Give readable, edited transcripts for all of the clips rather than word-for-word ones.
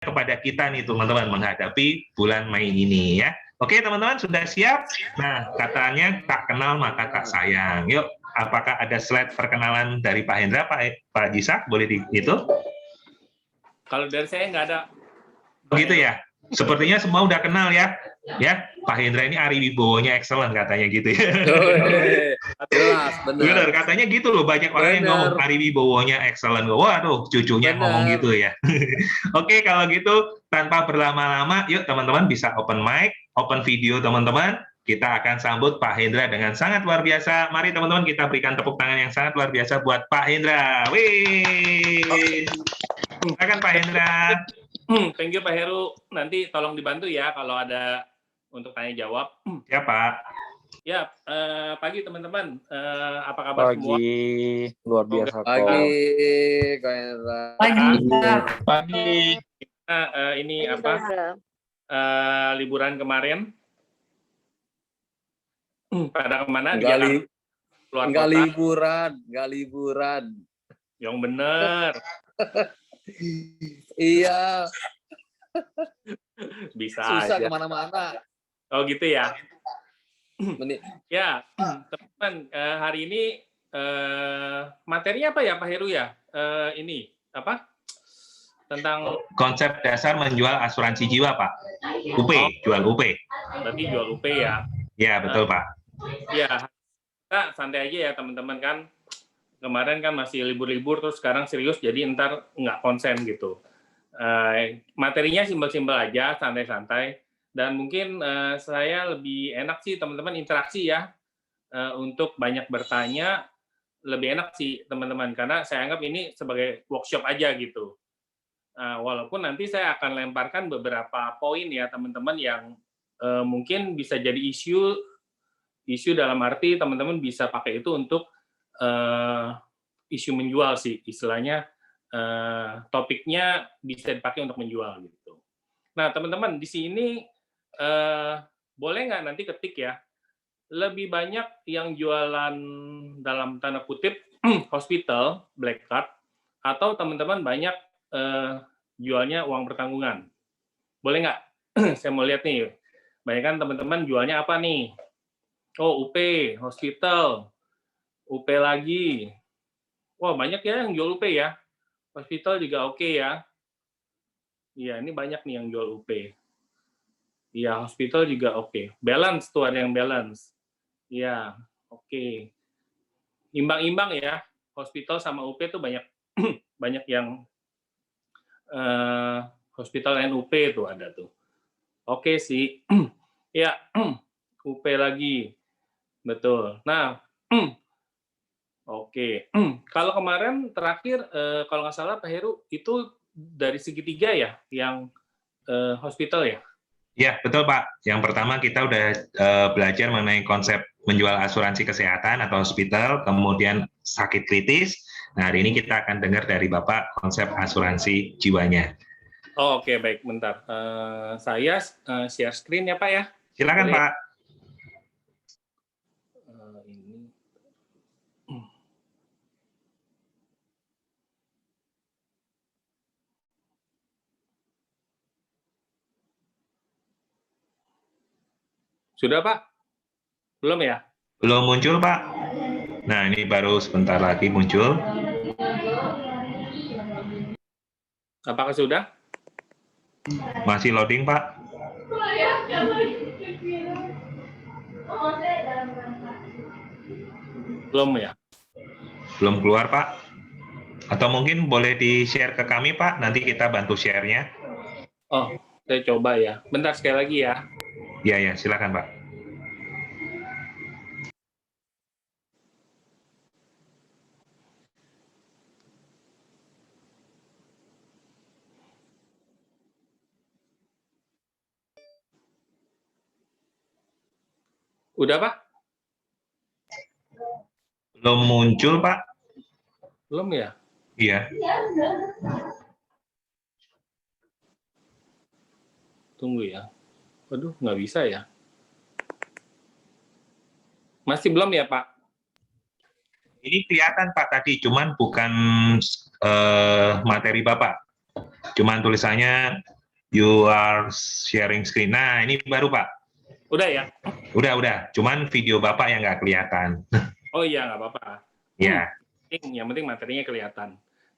kepada kita nih teman-teman menghadapi bulan Mei ini ya. Oke teman-teman sudah siap? Nah katanya tak kenal maka tak sayang. Yuk apakah ada slide perkenalan dari Pak Hendra, Pak Jisak? Boleh itu? Kalau dari saya nggak ada. Begitu ya? Sepertinya semua udah kenal ya. Ya, Pak Hendra ini Ari Wibowo-nya excellent katanya gitu ya. Jelas, benar. Benar, katanya gitu loh. Banyak orang yang ngomong Ari Wibowo-nya excellent. Waduh, cucunya ngomong gitu ya. Oke, kalau gitu tanpa berlama-lama, yuk teman-teman bisa open mic, open video teman-teman. Kita akan sambut Pak Hendra dengan sangat luar biasa. Mari teman-teman kita berikan tepuk tangan yang sangat luar biasa buat Pak Hendra. Wih. Silakan Pak Hendra. Thank you Pak Heru. Nanti tolong dibantu ya kalau ada untuk tanya jawab. Ya Pak. Ya, pagi teman-teman. Apa kabar semua? Pagi, luar biasa. Pagi, Kak Hendra. Pagi. Ini apa? Liburan kemarin. Pada kemana? Nggak liburan. Yang bener. Iya. Bisa Susah aja. kemana-mana. Oh gitu ya. Ya, teman-teman, hari ini materinya apa ya Pak Heru ya? Ini apa? Tentang konsep dasar menjual asuransi jiwa Pak. UP, jual UP. Berarti jual UP ya? Ya betul Pak. Ya, kita santai aja ya teman-teman kan. Kemarin kan masih libur-libur, terus sekarang serius, jadi ntar nggak konsen gitu. Materinya simpel-simpel aja, santai-santai. Dan mungkin saya lebih enak sih teman-teman interaksi ya, untuk banyak bertanya, lebih enak sih teman-teman, karena saya anggap ini sebagai workshop aja gitu. Walaupun nanti saya akan lemparkan beberapa poin ya teman-teman yang mungkin bisa jadi isu dalam arti teman-teman bisa pakai itu untuk isu menjual sih, istilahnya topiknya bisa dipakai untuk menjual gitu. Nah teman-teman di sini boleh nggak nanti ketik ya, lebih banyak yang jualan dalam tanda kutip hospital, black card, atau teman-teman banyak jualnya uang pertanggungan. Boleh nggak? Saya mau lihat nih, banyak kan teman-teman jualnya apa nih? Oh, UP, hospital, UP lagi. Wah, banyak ya yang jual UP ya. Hospital juga oke ya. Iya, ini banyak nih yang jual UP. Iya, hospital juga oke. Balance tuh, ada yang balance. Iya, oke. Imbang-imbang ya. Hospital sama UP tuh banyak banyak yang hospital dan UP tuh ada tuh. Oke sih. Ya, UP lagi. Betul. Nah, oke. Kalau kemarin terakhir, kalau nggak salah Pak Heru, itu dari segitiga ya, yang hospital ya? Ya, betul Pak. Yang pertama kita udah belajar mengenai konsep menjual asuransi kesehatan atau hospital, kemudian sakit kritis. Nah, hari ini kita akan dengar dari Bapak konsep asuransi jiwanya. Oh, oke, baik. Bentar. Saya share screen ya Pak ya? Silakan boleh. Pak. Ini. Sudah Pak? Belum ya? Belum muncul Pak. Nah, ini baru sebentar lagi muncul. Apakah sudah? Masih loading Pak. Belum ya? Belum keluar Pak. Atau mungkin boleh di-share ke kami Pak, nanti kita bantu share-nya. Oh, saya coba ya. Bentar sekali lagi ya. Ya, silakan Pak. Udah Pak? Belum muncul Pak. Belum ya? Iya. Tunggu ya. Waduh, nggak bisa ya. Masih belum ya Pak? Ini kelihatan Pak tadi, cuman bukan materi Bapak. Cuman tulisannya you are sharing screen. Nah, ini baru Pak. Udah ya? Udah. Cuman video Bapak yang nggak kelihatan. Oh iya, nggak apa-apa. Ya, Yang penting materinya kelihatan.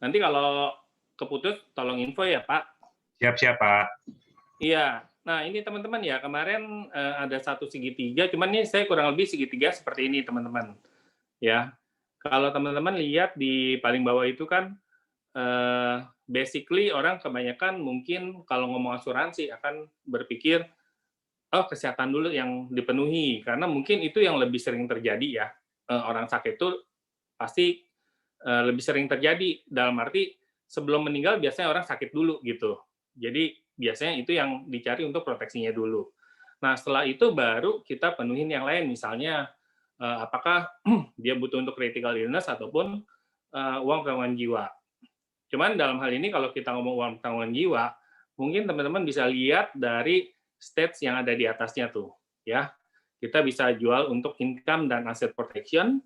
Nanti kalau keputus, tolong info ya Pak. siap-siap Pak. Iya. Nah ini teman-teman ya, kemarin ada satu segitiga, cuman ini saya kurang lebih segitiga seperti ini teman-teman. Ya, kalau teman-teman lihat di paling bawah itu kan, basically orang kebanyakan mungkin kalau ngomong asuransi akan berpikir, oh kesehatan dulu yang dipenuhi, karena mungkin itu yang lebih sering terjadi ya. Orang sakit itu pasti lebih sering terjadi, dalam arti sebelum meninggal biasanya orang sakit dulu gitu. Jadi biasanya itu yang dicari untuk proteksinya dulu. Nah setelah itu baru kita penuhin yang lain, misalnya apakah dia butuh untuk critical illness ataupun uang tanggungan jiwa. Cuman dalam hal ini kalau kita ngomong uang tanggungan jiwa, mungkin teman-teman bisa lihat dari stats yang ada di atasnya tuh, ya. Kita bisa jual untuk income dan asset protection,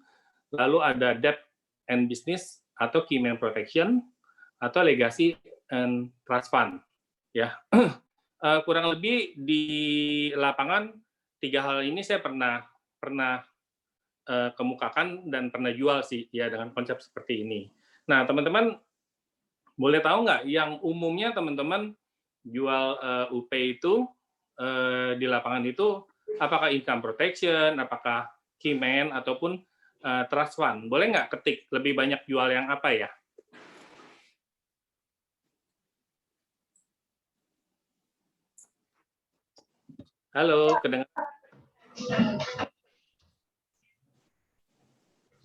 lalu ada debt and business atau key man protection, atau legacy and trust fund, ya. Kurang lebih di lapangan 3 hal ini saya pernah kemukakan dan pernah jual sih ya dengan konsep seperti ini. Nah teman-teman boleh tahu nggak yang umumnya teman-teman jual UP itu di lapangan itu apakah income protection, apakah key man ataupun trust fund? Boleh nggak ketik lebih banyak jual yang apa ya? Halo, kedengar?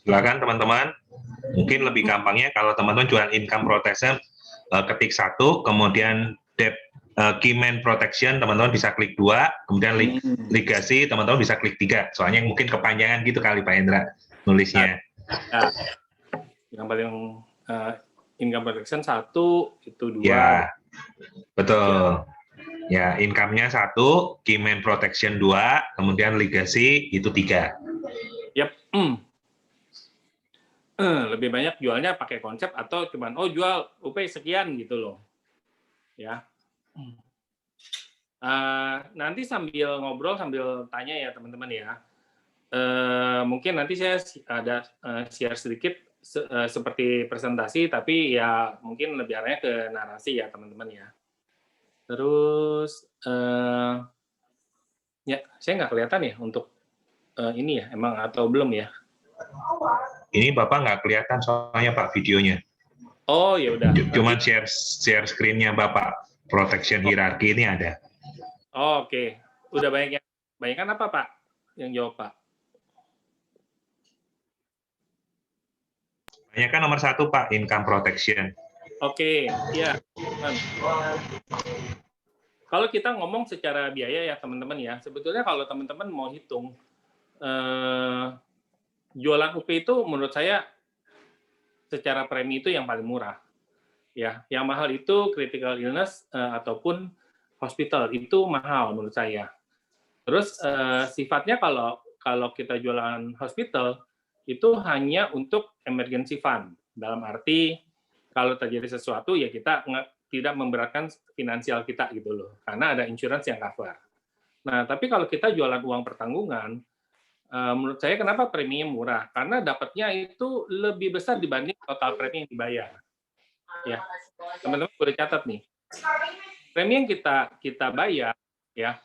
Silakan teman-teman. Mungkin lebih gampangnya kalau teman-teman jual income protection, ketik 1, kemudian debt key man protection, teman-teman bisa klik 2, kemudian legacy, teman-teman bisa klik 3. Soalnya mungkin kepanjangan gitu kali Pak Hendra nulisnya. Nah, yang paling income protection 1, itu 2. Ya, betul. Ya, income-nya 1, key man protection 2, kemudian legacy itu 3. Yap. Lebih banyak jualnya pakai konsep atau cuman jual UP sekian gitu loh. Ya. Nanti sambil ngobrol sambil tanya ya teman-teman ya. Mungkin nanti saya ada share sedikit seperti presentasi, tapi ya mungkin lebih arahnya ke narasi ya teman-teman ya. Terus ya saya nggak kelihatan ya untuk ini ya emang atau belum ya? Ini Bapak nggak kelihatan soalnya Pak videonya. Oh ya udah. Cuman share screen-nya Bapak. Protection hierarki ini ada. Oke. Udah banyak kan apa Pak yang jawab Pak? Banyak kan nomor 1 Pak, income protection. Oke, ya. Kalau kita ngomong secara biaya ya teman-teman ya, sebetulnya kalau teman-teman mau hitung jualan UP itu menurut saya secara premi itu yang paling murah. Ya, yang mahal itu critical illness ataupun hospital itu mahal menurut saya. Terus sifatnya kalau kita jualan hospital itu hanya untuk emergency fund. Dalam arti kalau terjadi sesuatu ya kita tidak memberatkan finansial kita gitu loh, karena ada insurance yang cover. Nah, tapi kalau kita jualan uang pertanggungan, menurut saya kenapa preminya murah? Karena dapatnya itu lebih besar dibanding total premi yang dibayar. Ya, teman-teman boleh catat nih. Premi yang kita bayar ya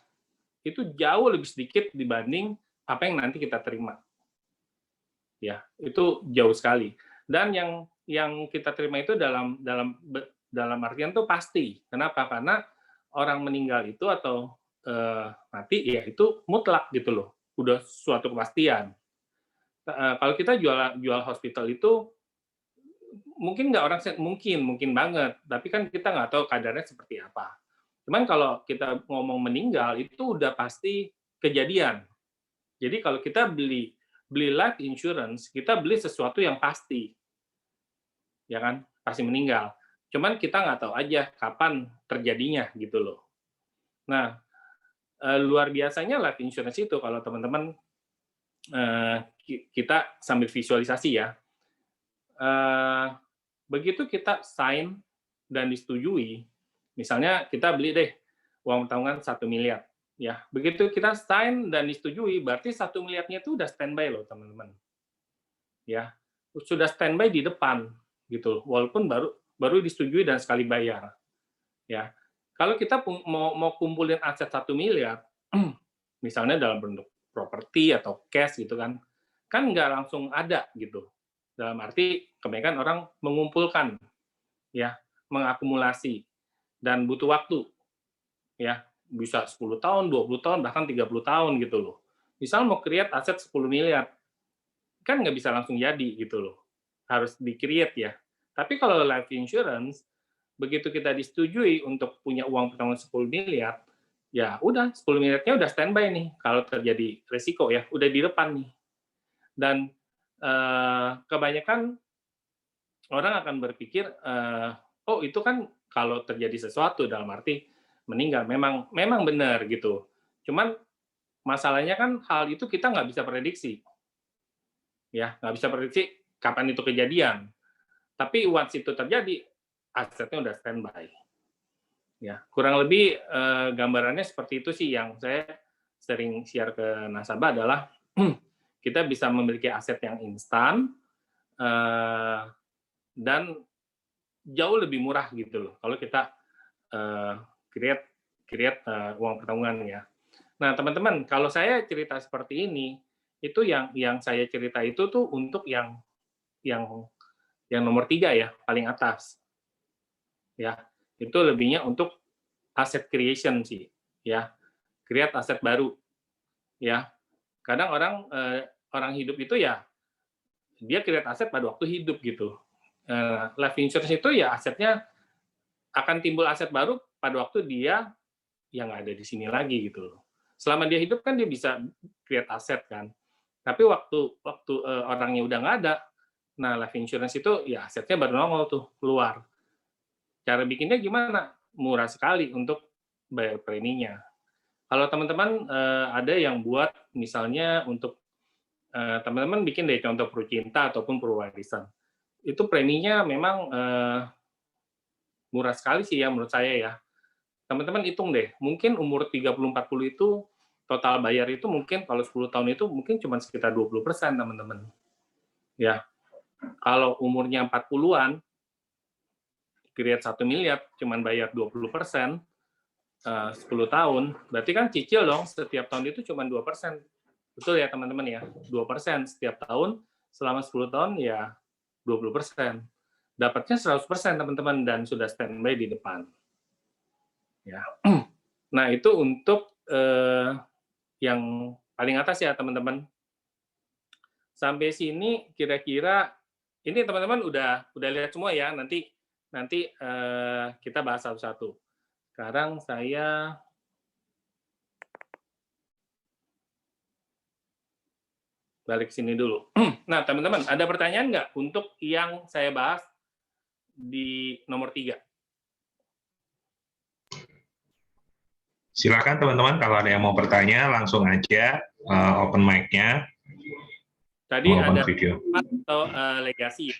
itu jauh lebih sedikit dibanding apa yang nanti kita terima. Ya, itu jauh sekali. Dan yang kita terima itu dalam artian tuh pasti. Kenapa? Karena orang meninggal itu atau mati ya itu mutlak gitu loh. Udah suatu kepastian. Kalau kita jual hospital itu mungkin nggak orang mungkin banget, tapi kan kita nggak tahu kadarnya seperti apa. Cuman kalau kita ngomong meninggal itu udah pasti kejadian. Jadi kalau kita beli life insurance, kita beli sesuatu yang pasti. Ya kan? Pasti meninggal. Cuman kita nggak tahu aja kapan terjadinya gitu loh. Nah, luar biasanya life insurance itu kalau teman-teman kita sambil visualisasi ya. Begitu kita sign dan disetujui, Misalnya kita beli deh uang tabungan 1 miliar. Ya, begitu kita sign dan disetujui, berarti 1 miliarnya itu udah standby loh teman-teman. Ya, sudah standby di depan gitu, walaupun baru disetujui dan sekali bayar. Ya, kalau kita mau kumpulin aset 1 miliar, misalnya dalam bentuk properti atau cash gitu kan nggak langsung ada gitu. Dalam arti kebanyakan orang mengumpulkan, ya, mengakumulasi dan butuh waktu, ya, bisa 10 tahun, 20 tahun, bahkan 30 tahun gitu loh. Misal mau create aset 10 miliar, kan nggak bisa langsung jadi gitu loh. Harus di-create ya. Tapi kalau life insurance, begitu kita disetujui untuk punya uang pertama 10 miliar, ya udah 10 miliarnya udah standby nih kalau terjadi resiko ya, udah di depan nih. Dan kebanyakan orang akan berpikir, oh itu kan kalau terjadi sesuatu dalam arti meninggal, memang benar gitu. Cuman masalahnya kan hal itu kita nggak bisa prediksi, ya nggak bisa prediksi kapan itu kejadian. Tapi once itu terjadi, asetnya udah standby. Ya kurang lebih gambarannya seperti itu sih yang saya sering share ke nasabah adalah kita bisa memiliki aset yang instan dan jauh lebih murah gitu loh kalau kita create uang pertabungan ya. Nah teman-teman, kalau saya cerita seperti ini, itu yang saya cerita itu tuh untuk yang nomor 3 ya, paling atas. Ya, itu lebihnya untuk asset creation sih, ya, create aset baru, ya. Kadang orang hidup itu ya dia create aset pada waktu hidup gitu. Life insurance itu ya asetnya akan timbul aset baru pada waktu dia yang nggak ada di sini lagi gitu loh. Selama dia hidup kan dia bisa create aset kan. Tapi waktu orangnya udah nggak ada, nah life insurance itu ya asetnya baru nongol tuh keluar. Cara bikinnya gimana? Murah sekali untuk bayar preminya. Kalau teman-teman ada yang buat misalnya untuk teman-teman bikin deh contoh Prucinta ataupun Purwarisan. Itu preminya memang murah sekali sih ya menurut saya ya. Teman-teman hitung deh, mungkin umur 30-40 itu total bayar itu mungkin kalau 10 tahun itu mungkin cuma sekitar 20% teman-teman. Ya. Kalau umurnya 40-an, create 1 miliar, cuma bayar 20%, 10 tahun, berarti kan cicil dong, setiap tahun itu cuma 2%. Betul ya teman-teman ya, 2% setiap tahun, selama 10 tahun ya 20%. Dapatnya 100% teman-teman, dan sudah standby di depan. Ya. Nah itu untuk yang paling atas ya teman-teman. Sampai sini kira-kira ini teman-teman udah lihat semua ya. Nanti kita bahas satu-satu. Sekarang saya balik sini dulu. Nah teman-teman ada pertanyaan nggak untuk yang saya bahas di nomor 3? Silakan teman-teman, kalau ada yang mau bertanya langsung aja open mic-nya. Tadi Open ada video. atau legasi.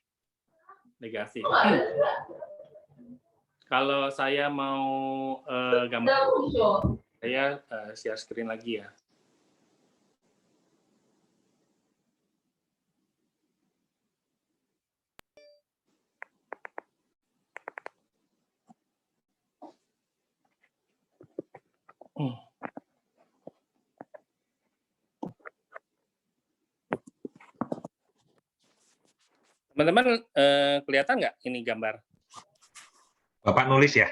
Kalau saya mau gambar, saya share screen lagi ya. Teman-teman kelihatan nggak ini gambar? Bapak nulis ya?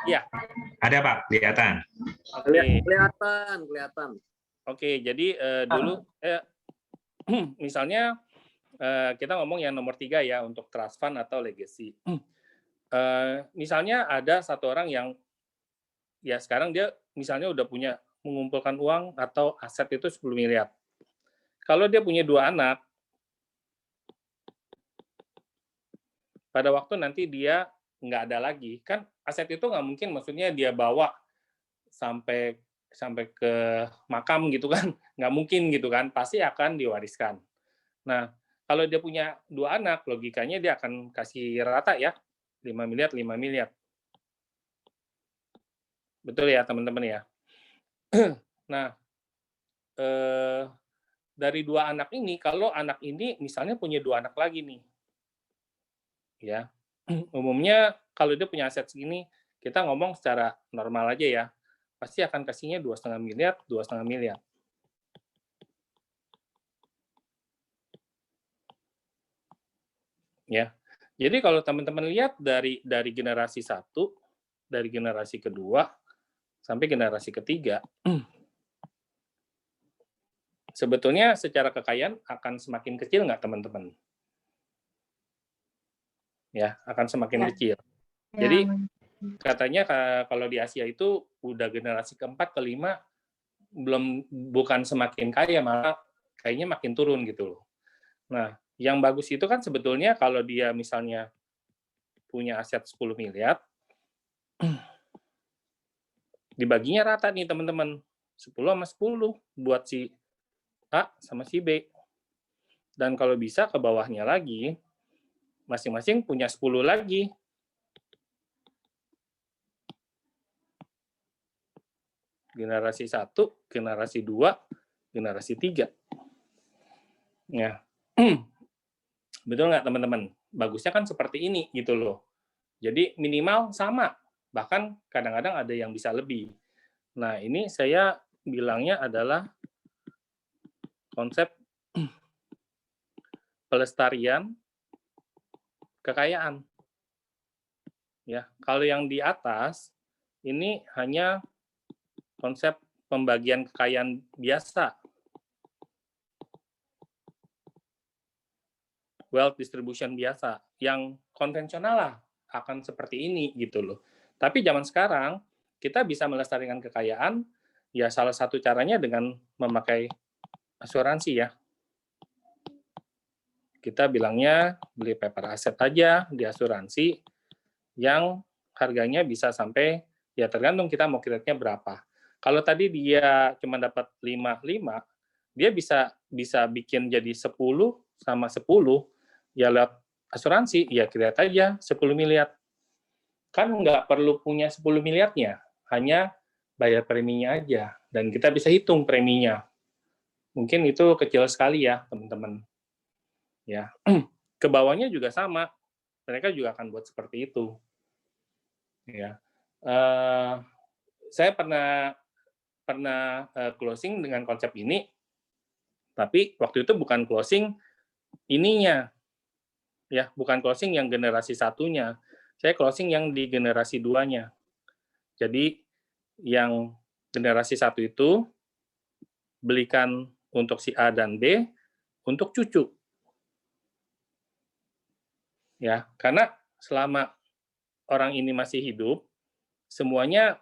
Iya. Ada Pak, kelihatan. Oke. Kelihatan. Oke, jadi dulu misalnya kita ngomong yang nomor 3 ya untuk trust fund atau legacy. Misalnya ada satu orang yang ya sekarang dia misalnya udah punya mengumpulkan uang atau aset itu 10 miliar. Kalau dia punya 2 anak, pada waktu nanti dia nggak ada lagi, kan aset itu nggak mungkin maksudnya dia bawa sampai ke makam gitu kan, nggak mungkin gitu kan, pasti akan diwariskan. Nah, kalau dia punya 2 anak, logikanya dia akan kasih rata ya, 5 miliar, 5 miliar. Betul ya teman-teman ya. Nah, dari 2 anak ini, kalau anak ini misalnya punya 2 anak lagi nih, ya, umumnya kalau dia punya aset segini, kita ngomong secara normal aja ya, pasti akan kasihnya 2,5 miliar, 2,5 miliar. Ya, jadi kalau teman-teman lihat dari generasi 1, dari generasi kedua, sampai generasi ketiga, sebetulnya secara kekayaan akan semakin kecil nggak teman-teman? Ya, akan semakin kecil. Jadi katanya kalau di Asia itu udah generasi keempat, kelima bukan semakin kaya, malah kayaknya makin turun gitu loh. Nah, yang bagus itu kan sebetulnya kalau dia misalnya punya aset 10 miliar, dibaginya rata nih teman-teman, 10 sama 10 buat si A sama si B. Dan kalau bisa ke bawahnya lagi, masing-masing punya 10 lagi. Generasi 1, generasi 2, generasi 3. Ya. Betul nggak teman-teman? Bagusnya kan seperti ini gitu loh. Jadi minimal sama, bahkan kadang-kadang ada yang bisa lebih. Nah, ini saya bilangnya adalah konsep pelestarian kekayaan. Ya, kalau yang di atas ini hanya konsep pembagian kekayaan biasa. Wealth distribution biasa, yang konvensional lah akan seperti ini gitu loh. Tapi zaman sekarang kita bisa melestarikan kekayaan, ya salah satu caranya dengan memakai asuransi ya. Kita bilangnya beli paper asset aja di asuransi yang harganya bisa sampai, ya tergantung kita mau kreditnya berapa. Kalau tadi dia cuma dapat 5, dia bisa bikin jadi 10 sama 10, ya lewat asuransi, ya kredit aja 10 miliar. Kan nggak perlu punya 10 miliarnya, hanya bayar preminya aja. Dan kita bisa hitung preminya. Mungkin itu kecil sekali ya, teman-teman. Ya, ke bawahnya juga sama. Mereka juga akan buat seperti itu. Ya, saya pernah closing dengan konsep ini, tapi waktu itu bukan closing ininya, ya bukan closing yang generasi 1-nya, saya closing yang di generasi 2-nya. Jadi yang generasi 1 itu belikan untuk si A dan B untuk cucu. Ya, karena selama orang ini masih hidup, semuanya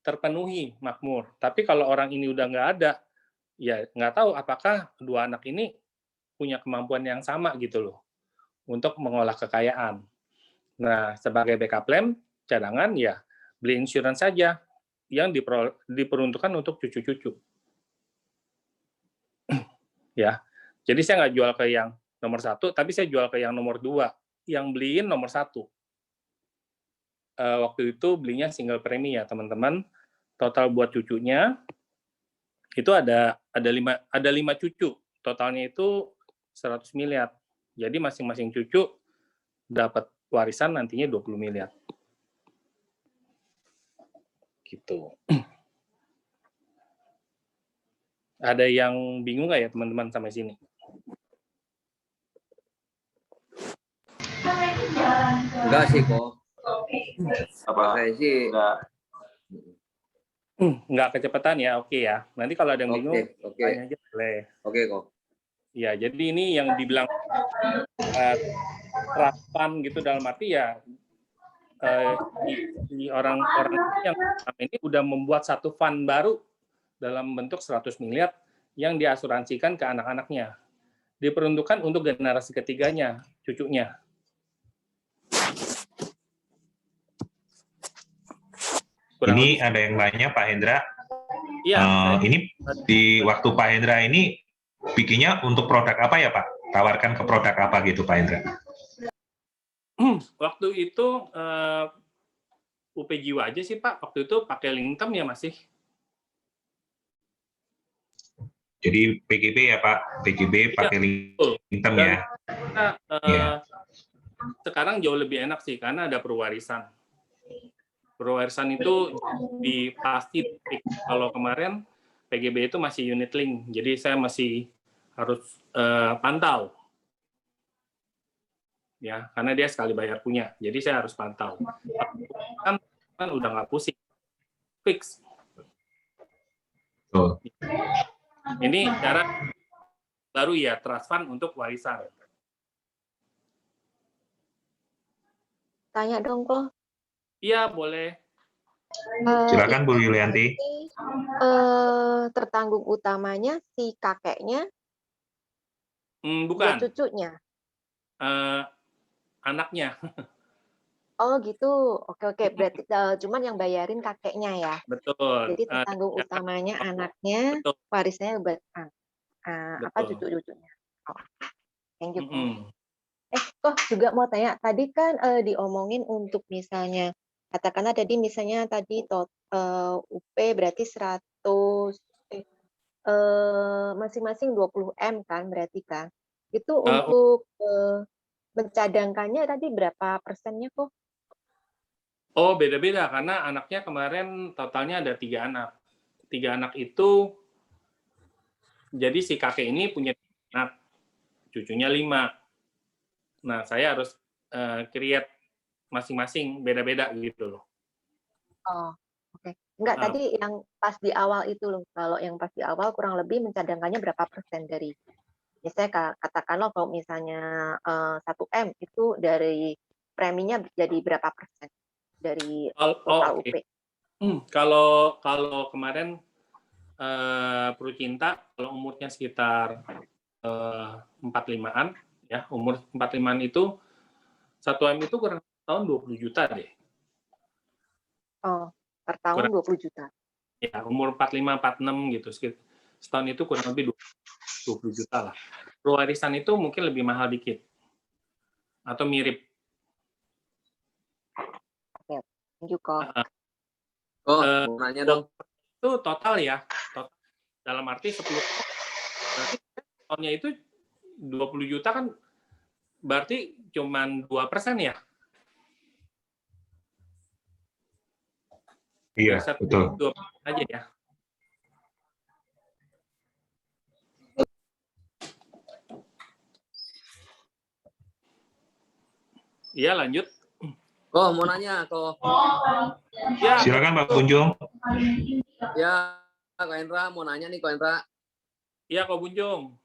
terpenuhi, makmur. Tapi kalau orang ini udah nggak ada, ya nggak tahu apakah dua anak ini punya kemampuan yang sama gitu loh untuk mengolah kekayaan. Nah, sebagai backup plan, cadangan ya beli insurance saja yang diperuntukkan untuk cucu-cucu. Ya, jadi saya nggak jual ke yang nomor 1, tapi saya jual ke yang nomor 2, yang beliin nomor 1. Waktu itu belinya single premi ya teman-teman. Total buat cucunya itu ada 5 cucu. Totalnya itu 100 miliar. Jadi masing-masing cucu dapat warisan nantinya 20 miliar. Gitu. Ada yang bingung nggak ya teman-teman sampai sini? Enggak sih kok. Apa? Saya sih Nggak kecepatan ya, oke ya. Nanti kalau ada yang bingung, tanya aja boleh. Oke kok. Ya, jadi ini yang dibilang terapan gitu dalam arti ya di orang-orang yang ini udah membuat satu fund baru dalam bentuk 100 miliar yang diasuransikan ke anak-anaknya. Diperuntukkan untuk generasi ketiganya, cucunya. Ini ada yang tanya Pak Hendra. Iya. Ini di waktu Pak Hendra ini bikinnya untuk produk apa ya Pak? Tawarkan ke produk apa gitu Pak Hendra? Waktu itu UP Jiwa aja sih Pak, waktu itu pakai Lingkem ya masih. Jadi PGB ya Pak, PGB pakai Lingkem Dan ya. kita, sekarang jauh lebih enak sih karena ada perwarisan. Perwarisan itu pasti. Kalau kemarin PGB itu masih unit link, jadi saya masih harus pantau. Ya, karena dia sekali bayar punya, jadi saya harus pantau. Kan udah nggak pusing, fix. Oh. Ini cara baru ya, trust fund untuk warisan. Tanya dong kok. Iya, boleh. Silakan Bu Yulianti. Tertanggung utamanya si kakeknya, Bukan. cucunya. Anaknya. Oh gitu, oke. Berarti cuman yang bayarin kakeknya ya. Betul. Jadi tertanggung utamanya anaknya, betul. warisnya buat apa Betul. cucu-cucunya. Oh, thank you. Mm-mm. Kok juga mau tanya, tadi kan diomongin untuk misalnya, katakanlah tadi misalnya tadi UP berarti 100, masing-masing 20M kan berarti kan. Itu untuk mencadangkannya tadi berapa persennya kok? Oh, beda-beda karena anaknya kemarin totalnya ada 3 anak. 3 anak itu, jadi si kakek ini punya anak, cucunya 5. Nah, saya harus create masing-masing beda-beda gitu loh. Oh, oke. Enggak, tadi yang pas di awal itu loh. Kalau yang pas di awal kurang lebih mencadangkannya berapa persen dari, misalnya katakanlah kalau misalnya 1M itu dari preminya jadi berapa persen dari total UP? Kalau kemarin Prucinta, kalau umurnya sekitar 45-an, ya, umur 45-an itu 1M itu kurang tahun 20 juta deh. Oh, per tahun 20 juta. Ya, umur 45, 46 gitu. Setahun itu kurang lebih 20 juta lah. Perwarisan itu mungkin lebih mahal dikit. Atau mirip. Oke, thank you kok. Mau nanya dong. Itu total ya. Total. Dalam arti 10 tahunnya itu 20 juta kan berarti cuman 2% ya? Iya, betul. 2% aja ya. Iya, lanjut. Kok mau nanya kok. Ya. Silakan Pak Bunjung. Ya, Kak Hendra mau nanya nih Kak Hendra. Iya, Kak Bunjung.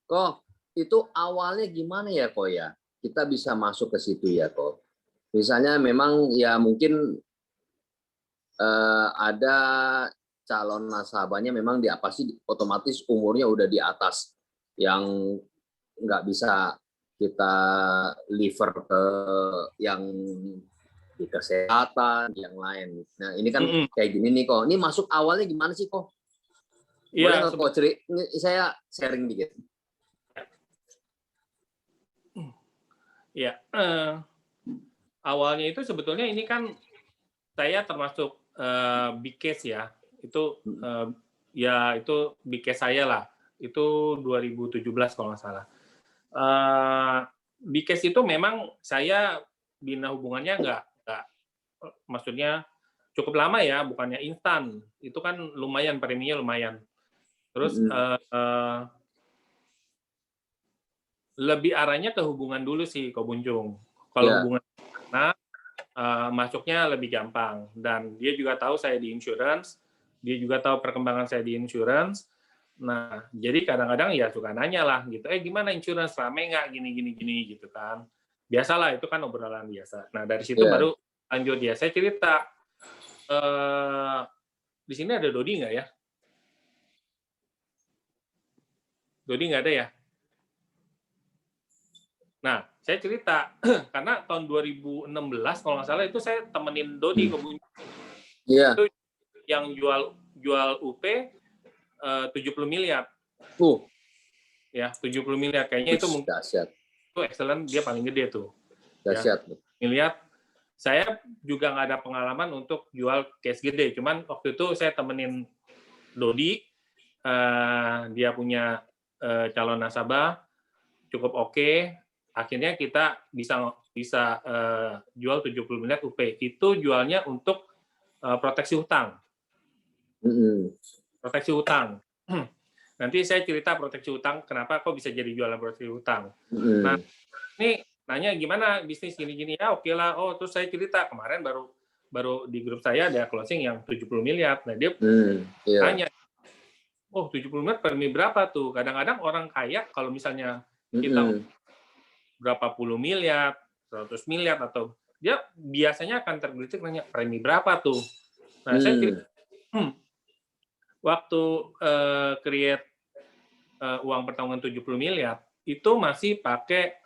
Kok itu awalnya gimana ya kok ya? Kita bisa masuk ke situ ya kok. Misalnya memang ya mungkin ada calon nasabahnya memang di apa sih otomatis umurnya udah di atas yang nggak bisa kita liver ke yang di kesehatan yang lain. Nah ini kan kayak gini nih kok. Ini masuk awalnya gimana sih kok? Boleh nggak kok saya sharing dikit. Ya, awalnya itu sebetulnya ini kan saya termasuk big case ya. Itu ya itu big case saya lah. Itu 2017 kalau nggak salah. Big case itu memang saya bina hubungannya nggak maksudnya cukup lama ya, bukannya instan. Itu kan lumayan, preminya lumayan. Terus lebih arahnya ke hubungan dulu sih, Ko Bunjung. Kalau hubungan masuknya lebih gampang. Dan dia juga tahu saya di insurance, dia juga tahu perkembangan saya di insurance. Nah, jadi kadang-kadang ya suka nanya lah gitu, gimana insurance, rame nggak, gini gitu kan. Biasalah, itu kan obrolan biasa. Nah, dari situ baru lanjut ya. Saya cerita, di sini ada Dodi nggak ya? Dodi nggak ada ya? Nah, saya cerita, karena tahun 2016, kalau nggak salah, itu saya temenin Dodi ke Bunjung. Itu yang jual UP 70 miliar. Ya, 70 miliar. Kayaknya itu mungkin dahsyat. Itu excellent, dia paling gede tuh. Dahsyat. Ya, miliar. Saya juga nggak ada pengalaman untuk jual case gede. Cuman waktu itu saya temenin Dodi, dia punya calon nasabah cukup oke. Akhirnya kita bisa jual 70 miliar UP. Itu jualnya untuk proteksi hutang. Proteksi hutang. Nanti saya cerita proteksi hutang, kenapa kok bisa jadi jualan proteksi hutang. Nah, ini nanya gimana bisnis gini-gini, ya oke lah. Oh, terus saya cerita, kemarin baru di grup saya ada closing yang 70 miliar. Nah, dia tanya, oh 70 miliar premi berapa tuh? Kadang-kadang orang kaya, kalau misalnya kita berapa puluh miliar, 100 miliar, atau dia biasanya akan tergelitik nanya, premi berapa tuh? Nah, saya cerita, waktu create uang pertanggungan 70 miliar, itu masih pakai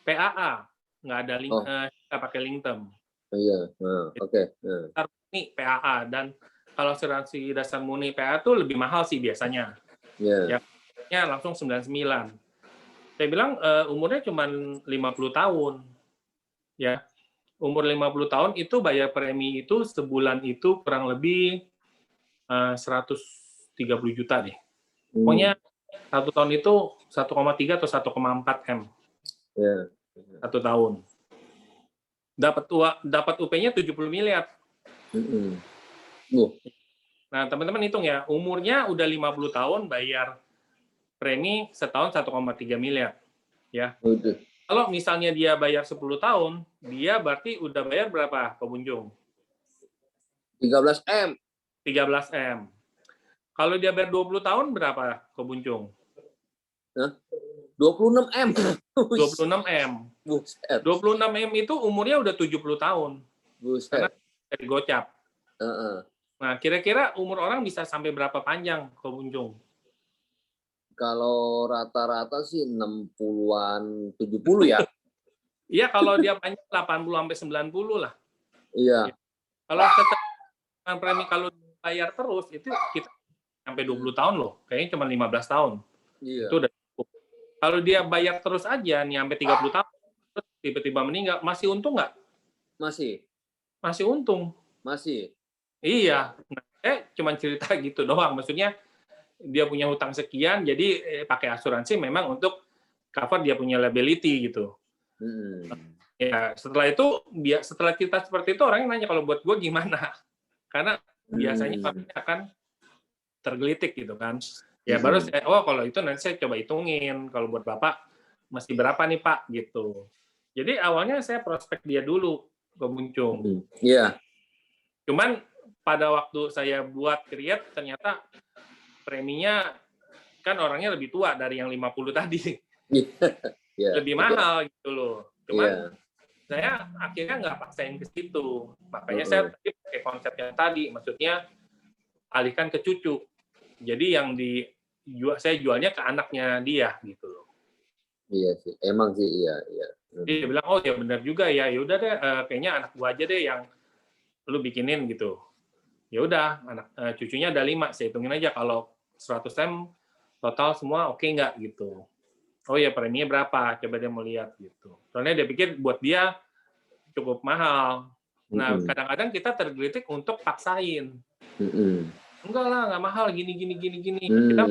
PAA, nggak ada nggak pakai link term. Iya, oke. Ini PAA, dan kalau asuransi dasar murni PAA itu lebih mahal sih biasanya. Ya, langsung 99. Saya bilang umurnya cuma 50 tahun. Ya, umur 50 tahun itu bayar premi itu sebulan itu kurang lebih 130 juta deh. Pokoknya 1 tahun itu 1,3 atau 1,4 M. Yeah. 1 tahun. Dapat UP-nya 70 miliar. Nah, teman-teman hitung ya, umurnya udah 50 tahun bayar premi setahun 1,3 miliar. Ya. Kalau misalnya dia bayar 10 tahun, dia berarti udah bayar berapa pengunjung? 13 M. 13 M. Kalau dia bayar 20 tahun berapa pengunjung? 26 M. 26 M. Buset. 26 M itu umurnya udah 70 tahun. Buset. Karena dari gocap. Nah, kira-kira umur orang bisa sampai berapa panjang pengunjung? Kalau rata-rata sih 60-an, 70 ya. Iya, kalau dia panjang 80 sampai 90 lah. Iya. Kalau setelah premi kalau bayar terus itu kita sampai 20 tahun loh. Kayaknya cuma 15 tahun. Iya. Itu udah cukup. Kalau dia bayar terus aja nih sampai 30 tahun terus tiba-tiba meninggal, masih untung nggak? Masih. Masih untung. Masih. Iya. Nah, cuma cerita gitu doang. Maksudnya dia punya hutang sekian, jadi pakai asuransi memang untuk cover dia punya liability gitu. Ya, setelah itu, setelah kita seperti itu, orangnya nanya, kalau buat gue gimana? Karena biasanya orangnya akan tergelitik gitu kan. Ya baru saya, kalau itu nanti saya coba hitungin, kalau buat Bapak, mesti berapa nih Pak? Gitu. Jadi awalnya saya prospek dia dulu ke Muncung. Iya. Cuman pada waktu saya buat create, ternyata preminya kan orangnya lebih tua dari yang 50 tadi. Lebih mahal gitu loh. Cuman saya akhirnya nggak paksain ke situ. Makanya saya pakai konsep yang tadi. Maksudnya alihkan ke cucu. Jadi yang saya jualnya ke anaknya dia gitu loh. Iya sih. Emang sih iya. Dia bilang, oh ya benar juga ya. Ya udah deh, kayaknya anak gua aja deh yang lu bikinin gitu. Ya udah, anak cucunya ada 5. Saya hitungin aja kalau 100 M total semua oke nggak gitu. Oh ya preminya berapa? Coba dia mau lihat gitu. Soalnya dia pikir buat dia cukup mahal. Nah kadang-kadang kita tergelitik untuk paksain. Enggak lah, nggak mahal gini. Kita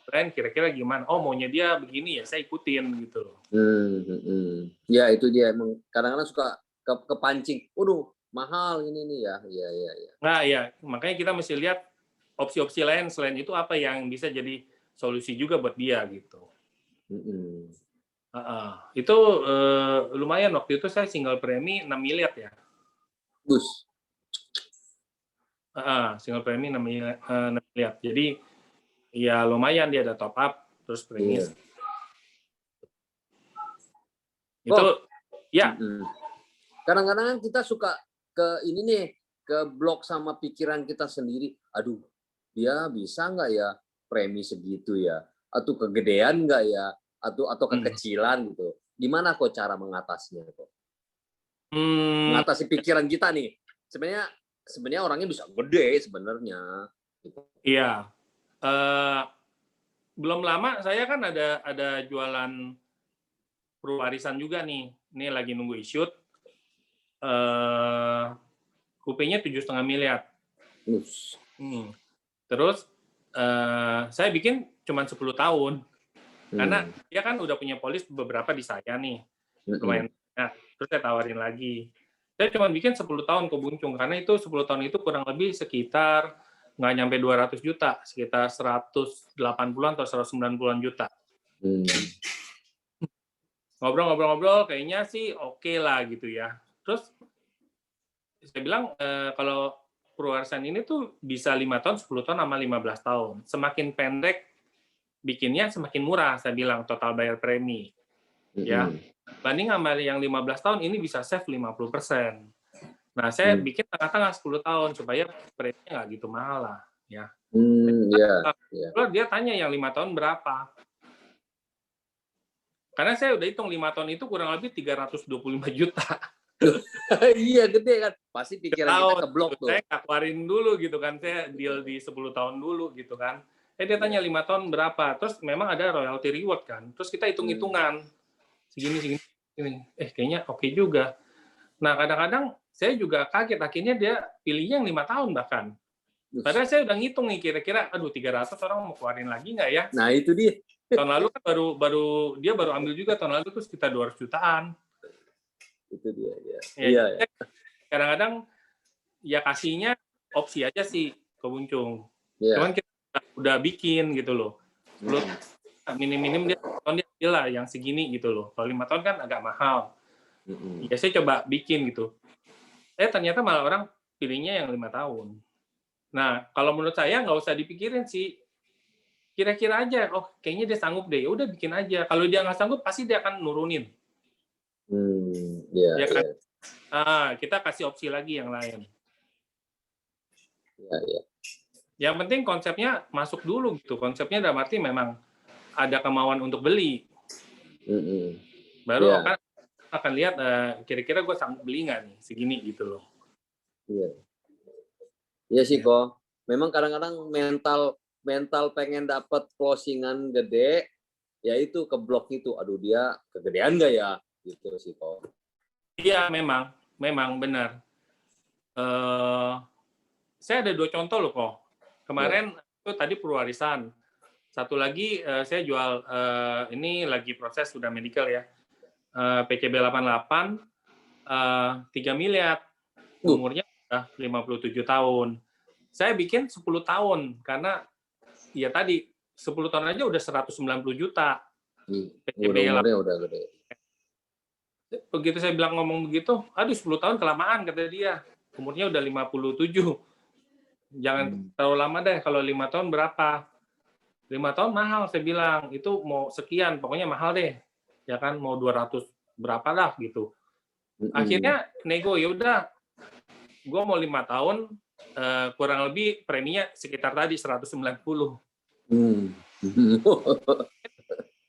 brand kira-kira gimana? Oh maunya dia begini ya, saya ikutin gitu. Ya itu dia emang kadang-kadang suka kepancing. Waduh mahal ini nih ya. Iya. Nah ya makanya kita mesti lihat opsi-opsi lain selain itu apa yang bisa jadi solusi juga buat dia gitu. Itu lumayan waktu itu saya single premi 6 miliar ya. Bus. Single premi 6 miliar. Jadi ya lumayan dia ada top up terus premi. Itu ya. Kadang-kadang kita suka ke ini nih, ke blok sama pikiran kita sendiri. Aduh, dia bisa nggak ya premi segitu ya? Atau kegedean nggak ya? Atau kekecilan gitu. Gimana kok cara mengatasinya kok? Mengatasi pikiran kita nih. Sebenarnya orangnya bisa gede sebenarnya. Gitu. Iya. Belum lama saya kan ada jualan perwarisan juga nih. Ini lagi nunggu issued. UP-nya 7,5 miliar. Us. Terus saya bikin cuma 10 tahun. Karena dia kan udah punya polis beberapa di saya nih. Lumayan. Nah, terus saya tawarin lagi. Saya cuma bikin 10 tahun ke Buncung, karena itu 10 tahun itu kurang lebih sekitar nggak nyampe 200 juta, sekitar 180-an atau 190-an juta. Ngobrol-ngobrol kayaknya sih oke lah gitu ya. Terus saya bilang kalau Purwarisan ini tuh bisa 5 tahun, 10 tahun, sama 15 tahun. Semakin pendek bikinnya semakin murah, saya bilang, total bayar premi. Ya, banding sama yang 15 tahun ini bisa save 50%. Nah, saya bikin tengah-tengah 10 tahun supaya preminya nggak gitu mahal lah, ya. Kalau dia tanya yang 5 tahun berapa? Karena saya udah hitung 5 tahun itu kurang lebih 325 juta. Iya, gede kan. Pasti pikiran kita keblok tuh. Saya keluarin dulu gitu kan, saya deal di 10 tahun dulu gitu kan. Dia tanya 5 tahun berapa? Terus memang ada royalty reward kan. Terus kita hitung-hitungan. Segini. Kayaknya oke juga. Nah, kadang-kadang saya juga kaget. Akhirnya dia pilihnya yang 5 tahun bahkan. Padahal saya udah ngitung nih, kira-kira, 300 orang mau keluarin lagi nggak ya? Nah, itu dia. Tahun lalu kan dia baru ambil juga, tahun lalu tuh sekitar 200 jutaan. Itu dia. Iya. Kadang-kadang ya kasihnya opsi aja sih ke Buncung. Cuman kita udah bikin gitu loh. Belum minim-minim dia ambil lah yang segini gitu loh. Kalau 5 tahun kan agak mahal. Ya saya coba bikin gitu. Ternyata malah orang pilihnya yang 5 tahun. Nah, kalau menurut saya nggak usah dipikirin sih. Kira-kira aja, kayaknya dia sanggup deh. Ya udah bikin aja. Kalau dia nggak sanggup, pasti dia akan nurunin. Ya kan? Kita kasih opsi lagi yang lain. Yang penting konsepnya masuk dulu gitu. Konsepnya dalam arti memang ada kemauan untuk beli. Baru akan lihat kira-kira gue sanggup beli nggak nih segini gitu loh. Iya sih kok. Memang kadang-kadang mental pengen dapat closingan gede, ya itu keblok itu. Aduh, dia kegedean nggak ya? Gitu sih kok. Iya, memang benar. Saya ada 2 contoh loh kok. Kemarin itu tadi Purwarisan. Satu lagi saya jual, ini lagi proses sudah medical ya. PCB 88, 3 miliar. Umurnya udah 57 tahun. Saya bikin 10 tahun, karena ya tadi, 10 tahun aja udah 190 juta. PCB udah gede. Begitu saya ngomong begitu, 10 tahun kelamaan, kata dia. Umurnya udah 57. Jangan terlalu lama deh, kalau 5 tahun berapa? 5 tahun mahal, saya bilang. Itu mau sekian, pokoknya mahal deh. Ya kan, mau 200 berapa lah gitu. Akhirnya nego, ya udah, gue mau 5 tahun, kurang lebih preminya sekitar tadi 190.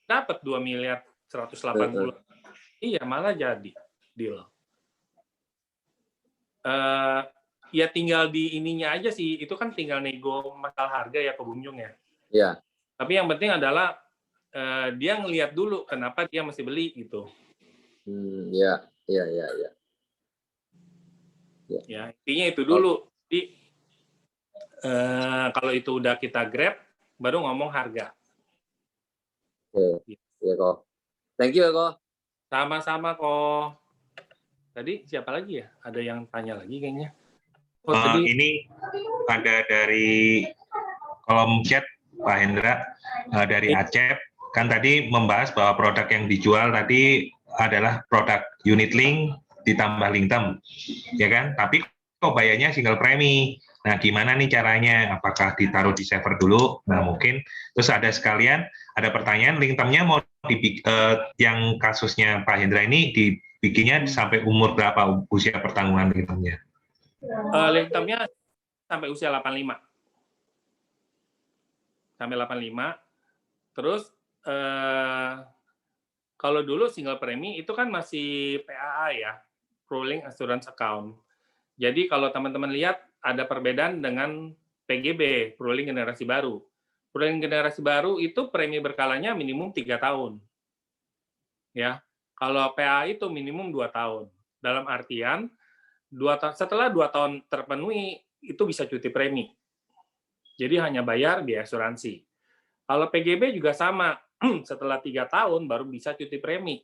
Dapat 2 miliar 180. Iya, malah jadi deal. Ya tinggal di ininya aja sih, itu kan tinggal nego masalah harga ya ke Buncung ya. Iya. Tapi yang penting adalah dia ngelihat dulu kenapa dia mesti beli gitu. Iya. Ya, intinya itu dulu. Jadi kalau itu udah kita grab, baru ngomong harga. Oke. Ya kok. Thank you ya kok. Sama-sama kok. Tadi siapa lagi ya? Ada yang tanya lagi kayaknya. Ini ada dari kolom chat Pak Hendra, dari Acep. Kan tadi membahas bahwa produk yang dijual tadi adalah produk unit link ditambah link term, ya kan? Tapi kok bayarnya single premi. Nah, gimana nih caranya? Apakah ditaruh di saver dulu? Nah, mungkin. Terus ada sekalian, ada pertanyaan, link term-nya mau yang kasusnya Pak Hendra ini dibikinnya sampai umur berapa usia pertanggungan link term-nya? Link term-nya sampai usia 85. Sampai 85. Terus kalau dulu single premi itu kan masih PAA ya, Rolling Assurance Account. Jadi kalau teman-teman lihat ada perbedaan dengan PGB, Rolling Generasi Baru. Rolling Generasi Baru itu premi berkalanya minimum 3 tahun. Ya. Kalau PAA itu minimum 2 tahun. Dalam artian Setelah 2 tahun terpenuhi, itu bisa cuti premi. Jadi hanya bayar biaya asuransi. Kalau PGB juga sama, setelah 3 tahun baru bisa cuti premi.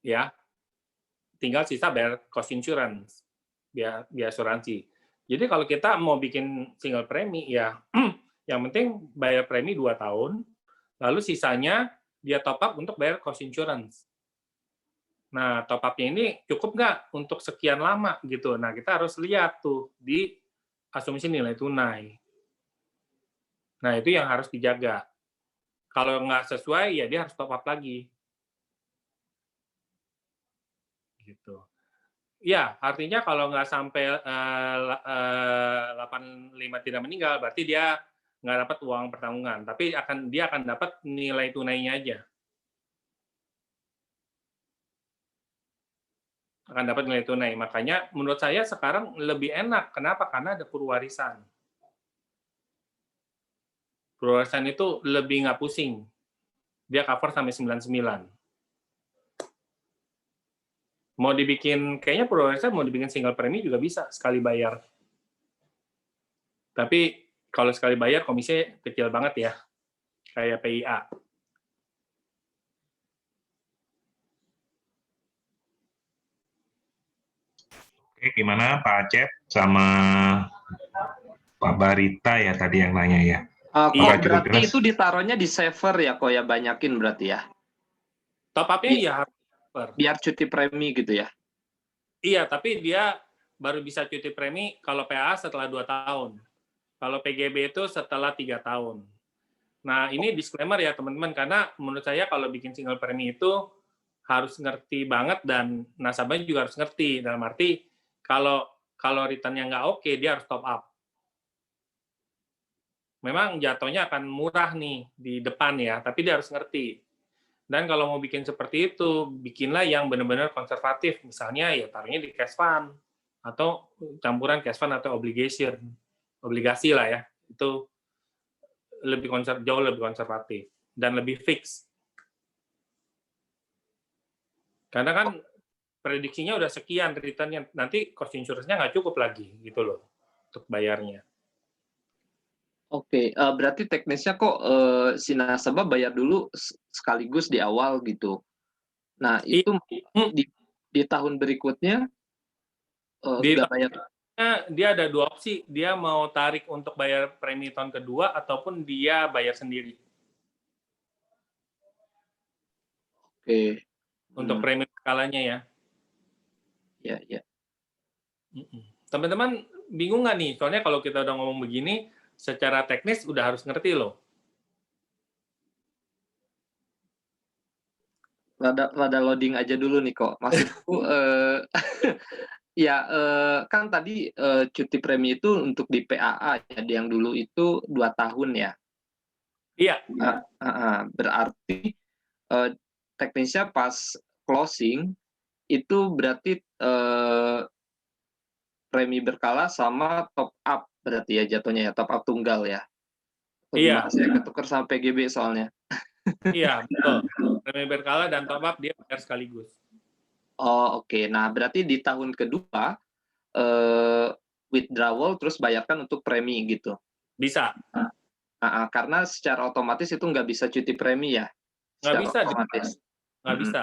Ya, tinggal sisa bayar cost insurance, biaya asuransi. Jadi kalau kita mau bikin single premi, ya yang penting bayar premi 2 tahun, lalu sisanya dia top up untuk bayar cost insurance. Nah, top up-nya ini cukup nggak untuk sekian lama gitu. Nah, kita harus lihat tuh di asumsi nilai tunai. Nah, itu yang harus dijaga. Kalau nggak sesuai, ya dia harus top up lagi. Gitu. Ya, artinya kalau nggak sampai 85 tidak meninggal, berarti dia nggak dapat uang pertanggungan. Tapi dia akan dapat nilai tunainya aja. Akan dapat nilai tunai. Makanya menurut saya sekarang lebih enak. Kenapa? Karena ada perwarisan. Perwarisan itu lebih nggak pusing. Dia cover sampai 99. Mau dibikin, kayaknya perwarisan mau dibikin single premi juga bisa, sekali bayar. Tapi kalau sekali bayar komisinya kecil banget ya. Kayak PIA. Oke, gimana Pak Acep sama Pak Barita ya tadi yang nanya ya? Kok Nggak cukup berarti jelas. itu ditaruhnya di saver ya, kok ya banyakin berarti ya? Top up-nya ya harus cover. Biar cuti premi gitu ya? Iya, tapi dia baru bisa cuti premi kalau PAA setelah 2 tahun. Kalau PGB itu setelah 3 tahun. Nah, ini disclaimer ya teman-teman, karena menurut saya kalau bikin single premi itu harus ngerti banget dan nasabahnya juga harus ngerti. Dalam arti, kalau return-nya nggak oke, dia harus top up. Memang jatuhnya akan murah nih di depan ya, tapi dia harus ngerti. Dan kalau mau bikin seperti itu, bikinlah yang benar-benar konservatif. Misalnya ya taruhnya di cash fund, atau campuran cash fund atau obligasi lah ya. Itu jauh lebih konservatif dan lebih fix. Karena kan prediksinya udah sekian return-nya, nanti cost insurance-nya nggak cukup lagi gitu loh untuk bayarnya. Oke, berarti teknisnya kok si nasabah bayar dulu sekaligus di awal gitu. Nah, itu di tahun berikutnya nggak bayar. Dia ada 2 opsi, dia mau tarik untuk bayar premi tahun kedua ataupun dia bayar sendiri. Oke. Untuk premi skalanya ya. Ya, ya. Teman-teman bingung nggak nih? Soalnya kalau kita udah ngomong begini, secara teknis udah harus ngerti loh. Rada loading aja dulu nih kok. Maksudku ya kan tadi cuti premi itu untuk di PAA ya, yang dulu itu 2 tahun ya. Iya. Berarti teknisnya pas closing itu berarti premi berkala sama top up berarti ya jatuhnya ya, top up tunggal ya. Iya. Saya ketukar sama PGB soalnya. Iya, betul. Premi berkala dan top up dia bayar sekaligus. Oh, oke. Nah, berarti di tahun kedua withdrawal terus bayarkan untuk premi gitu. Bisa. Karena secara otomatis itu nggak bisa cuti premi ya? Nggak bisa. Otomatis. Nggak bisa.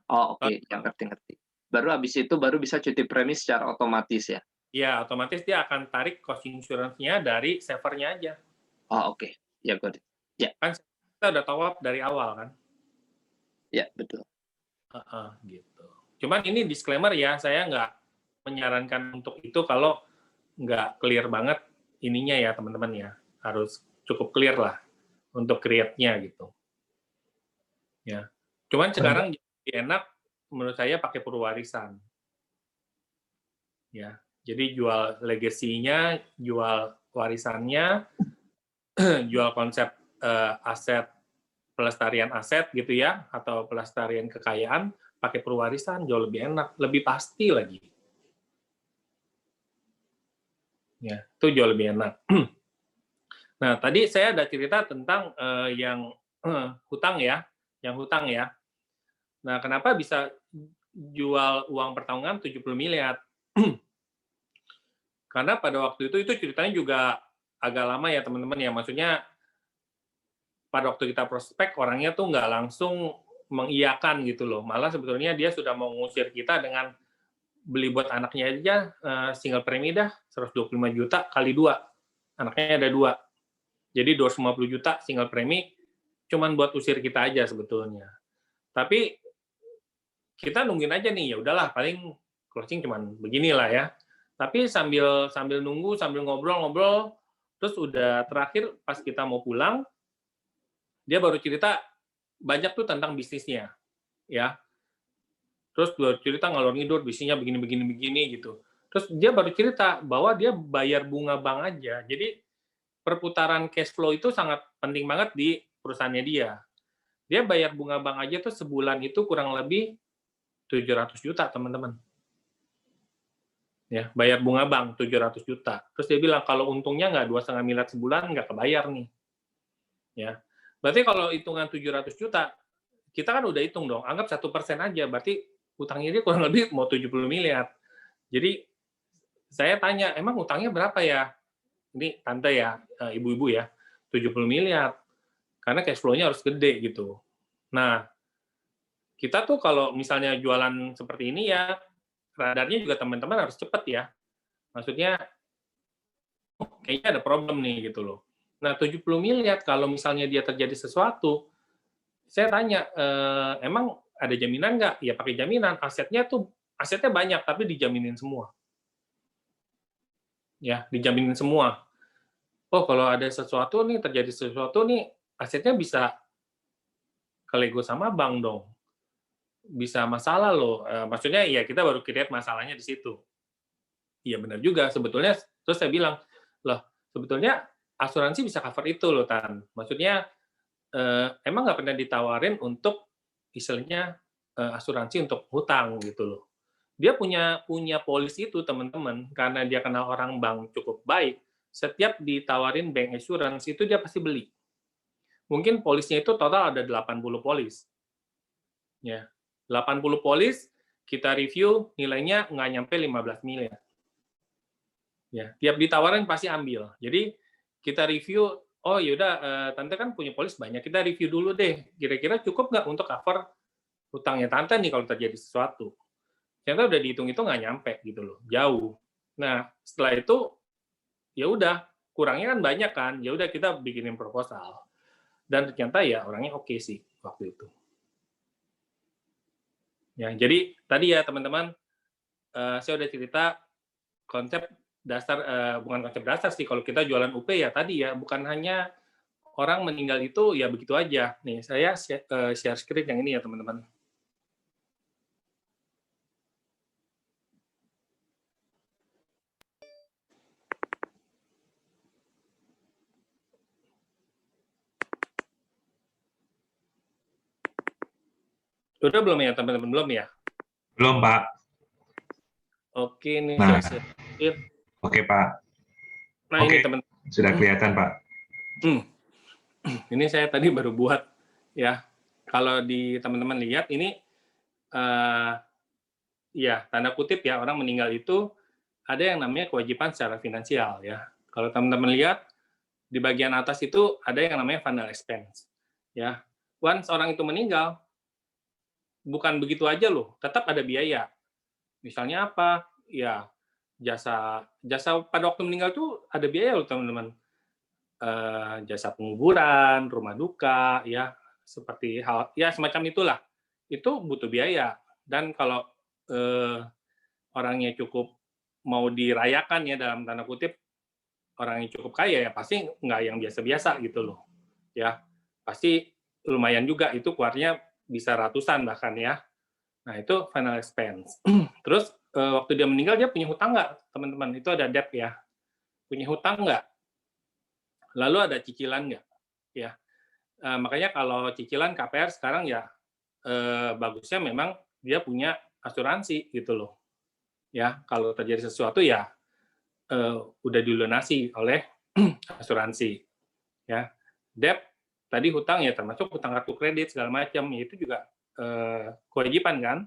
Oh, oke. Yang ngerti-ngerti. Baru habis itu baru bisa cuti premi secara otomatis ya? Ya, otomatis dia akan tarik cost insurance-nya dari saver-nya aja. Oh, oke. Ya, got it. Ya. Kan kita udah top up dari awal kan? Ya, betul. Gitu. Cuman ini disclaimer ya, saya nggak menyarankan untuk itu kalau nggak clear banget ininya ya teman-teman ya. Harus cukup clear lah untuk create-nya gitu. Ya. Cuman sekarang lebih enak menurut saya pakai perwarisan. Ya. Jadi jual legasinya, jual warisannya, jual konsep aset, pelestarian aset gitu ya, atau pelestarian kekayaan, pakai perwarisan jauh lebih enak, lebih pasti lagi. Ya, itu jauh lebih enak. Nah, tadi saya ada cerita tentang yang hutang ya, Nah, kenapa bisa jual uang pertanggungan 70 miliar. Karena pada waktu itu ceritanya juga agak lama ya teman-teman ya. Maksudnya pada waktu kita prospek orangnya tuh nggak langsung mengiyakan gitu loh. Malah sebetulnya dia sudah mau ngusir kita dengan beli buat anaknya aja single premi dah 125 juta kali 2. Anaknya ada 2. Jadi 250 juta single premi cuman buat usir kita aja sebetulnya. Tapi kita nungguin aja nih, ya udahlah paling closing cuman beginilah ya. Tapi sambil nunggu, sambil ngobrol-ngobrol, terus udah terakhir pas kita mau pulang, dia baru cerita banyak tuh tentang bisnisnya, ya. Terus baru cerita ngalor ngidur bisnisnya begini gitu. Terus dia baru cerita bahwa dia bayar bunga bank aja. Jadi perputaran cash flow itu sangat penting banget di perusahaannya dia. Dia bayar bunga bank aja tuh sebulan itu kurang lebih 700 juta, teman-teman. Ya, bayar bunga bank 700 juta. Terus dia bilang kalau untungnya nggak 2,5 miliar sebulan nggak kebayar nih. Ya. Berarti kalau hitungan 700 juta, kita kan udah hitung dong, anggap 1% aja, berarti utangnya dia kurang lebih mau 70 miliar. Jadi saya tanya, emang utangnya berapa ya? Ini tante ya, ibu-ibu ya, 70 miliar. Karena cash flow-nya harus gede gitu. Nah, kita tuh kalau misalnya jualan seperti ini ya, radarnya juga teman-teman harus cepat ya. Maksudnya, kayaknya ada problem nih gitu loh. Nah, 70 miliar kalau misalnya dia terjadi sesuatu, saya tanya, emang ada jaminan nggak? Ya pakai jaminan. Asetnya banyak, tapi dijaminin semua. Ya, dijaminin semua. Oh, kalau ada sesuatu nih, terjadi sesuatu nih, asetnya bisa kelego sama bank dong. Bisa masalah loh. Maksudnya ya kita baru lihat masalahnya di situ. Iya benar juga. Sebetulnya, terus saya bilang, loh sebetulnya asuransi bisa cover itu loh, Tan. Maksudnya, emang nggak pernah ditawarin untuk istilahnya asuransi untuk hutang gitu loh. Dia punya polis itu, teman-teman, karena dia kenal orang bank cukup baik, setiap ditawarin bank insurance itu dia pasti beli. Mungkin polisnya itu total ada 80 polis. Ya, 80 polis, kita review, nilainya nggak nyampe 15 miliar. Ya, tiap ditawarin pasti ambil. Jadi, kita review, oh yaudah, tante kan punya polis banyak, kita review dulu deh, kira-kira cukup nggak untuk cover hutangnya tante nih kalau terjadi sesuatu. Ternyata udah dihitung-hitung nggak nyampe gitu loh, jauh. Nah, setelah itu, ya udah, kurangnya kan banyak kan, ya udah kita bikinin proposal. Dan ternyata ya orangnya oke sih waktu itu. Ya, jadi tadi ya teman-teman, saya udah cerita konsep dasar, bukan konsep dasar sih, kalau kita jualan UP ya tadi ya, bukan hanya orang meninggal itu ya begitu aja. Nih, saya share screen yang ini ya teman-teman. Udah belum ya teman-teman? Belum ya? Belum, Pak. Oke, nih Nah. saya share. Oke, Pak. Nah, Oke, ini teman-teman. sudah kelihatan, Pak. Ini saya tadi baru buat ya. Kalau di teman-teman lihat ini ya tanda kutip ya, orang meninggal itu ada yang namanya kewajiban secara finansial ya. Kalau teman-teman lihat di bagian atas itu ada yang namanya final expense ya. Once orang itu meninggal, bukan begitu aja loh, tetap ada biaya. Misalnya apa? Ya jasa pada waktu meninggal tuh ada biaya loh teman-teman. Jasa penguburan, rumah duka, ya seperti hal ya semacam itulah. Itu butuh biaya. Dan kalau orangnya cukup mau dirayakan ya dalam tanda kutip, orang yang cukup kaya ya pasti nggak yang biasa-biasa gitu loh. Ya pasti lumayan juga, itu keluarnya bisa ratusan bahkan ya. Nah itu final expense. Terus waktu dia meninggal dia punya hutang nggak teman-teman? Itu ada debt ya. Punya hutang nggak? Lalu ada cicilan nggak? Ya, makanya kalau cicilan KPR sekarang ya bagusnya memang dia punya asuransi gitu loh. Ya, kalau terjadi sesuatu ya udah dilunasi oleh asuransi. Ya, debt tadi hutang ya termasuk hutang kartu kredit segala macam, itu juga kewajiban kan.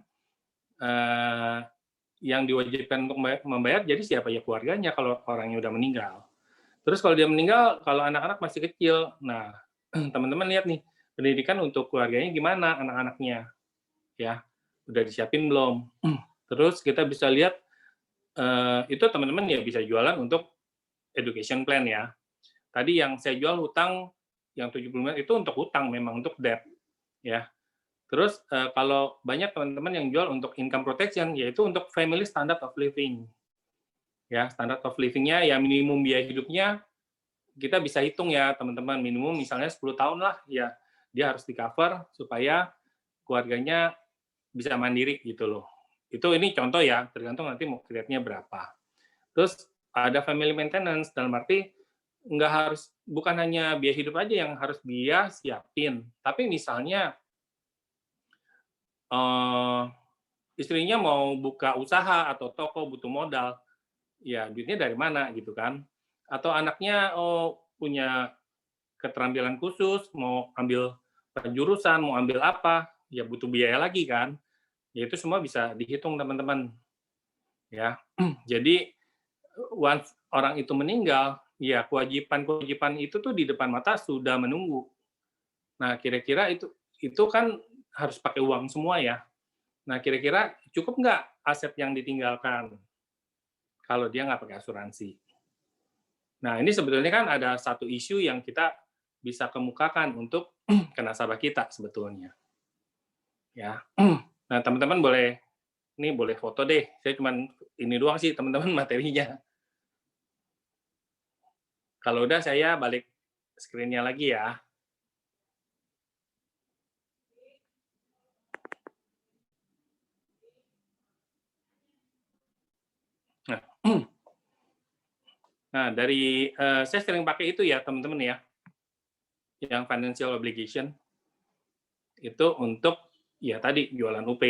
yang diwajibkan untuk membayar jadi siapa ya keluarganya kalau orangnya udah meninggal. Terus kalau dia meninggal, kalau anak-anak masih kecil, nah teman-teman lihat nih pendidikan untuk keluarganya gimana anak-anaknya, ya udah disiapin belum? Terus kita bisa lihat itu teman-teman ya bisa jualan untuk education plan ya. Tadi yang saya jual hutang yang 70 itu untuk hutang memang untuk debt ya. Terus kalau banyak teman-teman yang jual untuk income protection, yaitu untuk family standard of living. Ya, standard of living-nya ya minimum biaya hidupnya kita bisa hitung ya teman-teman, minimum misalnya 10 tahun lah ya dia harus di-cover supaya keluarganya bisa mandiri gitu loh. Ini contoh ya, tergantung nanti mau create-nya berapa. Terus ada family maintenance dalam arti bukan hanya biaya hidup aja yang harus dia siapin, tapi misalnya istrinya mau buka usaha atau toko butuh modal, ya duitnya dari mana gitu kan? Atau anaknya punya keterampilan khusus, mau ambil penjurusan, mau ambil apa, ya butuh biaya lagi kan? Ya itu semua bisa dihitung teman-teman. Ya, jadi once orang itu meninggal, ya kewajiban itu tuh di depan mata sudah menunggu. Nah kira-kira itu kan harus pakai uang semua ya. Nah, kira-kira cukup nggak aset yang ditinggalkan kalau dia nggak pakai asuransi? Nah, ini sebetulnya kan ada satu isu yang kita bisa kemukakan untuk ke nasabah kita sebetulnya. Ya, nah teman-teman boleh foto deh. Saya cuma ini doang sih teman-teman materinya. Kalau udah saya balik screen-nya lagi ya. Nah, saya sering pakai itu ya, teman-teman ya, yang financial obligation, itu untuk, ya tadi, jualan UP.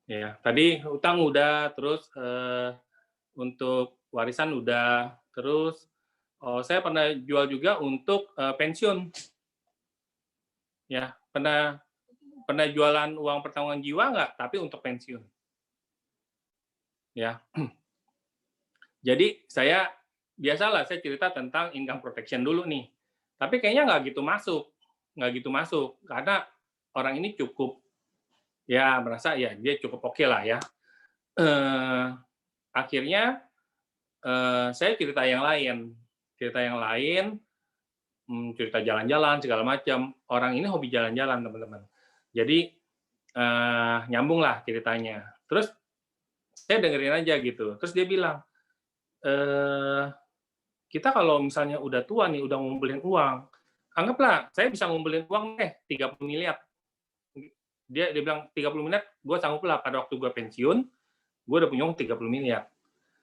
Ya, tadi utang udah, terus untuk warisan udah, terus saya pernah jual juga untuk pensiun. Ya, pernah jualan uang pertanggungan jiwa nggak, tapi untuk pensiun. Ya. Jadi biasalah saya cerita tentang income protection dulu nih. Tapi kayaknya nggak gitu masuk, karena orang ini cukup ya merasa ya dia cukup oke lah ya. Akhirnya saya cerita yang lain, cerita jalan-jalan segala macam. Orang ini hobi jalan-jalan teman-teman. Jadi nyambung lah ceritanya. Terus saya dengerin aja gitu. Terus dia bilang, kita kalau misalnya udah tua nih, udah ngumpulin uang, anggaplah saya bisa ngumpulin uang 30 miliar. Dia bilang 30 miliar, gue sanggup lah pada waktu gue pensiun, gue udah punya uang 30 miliar.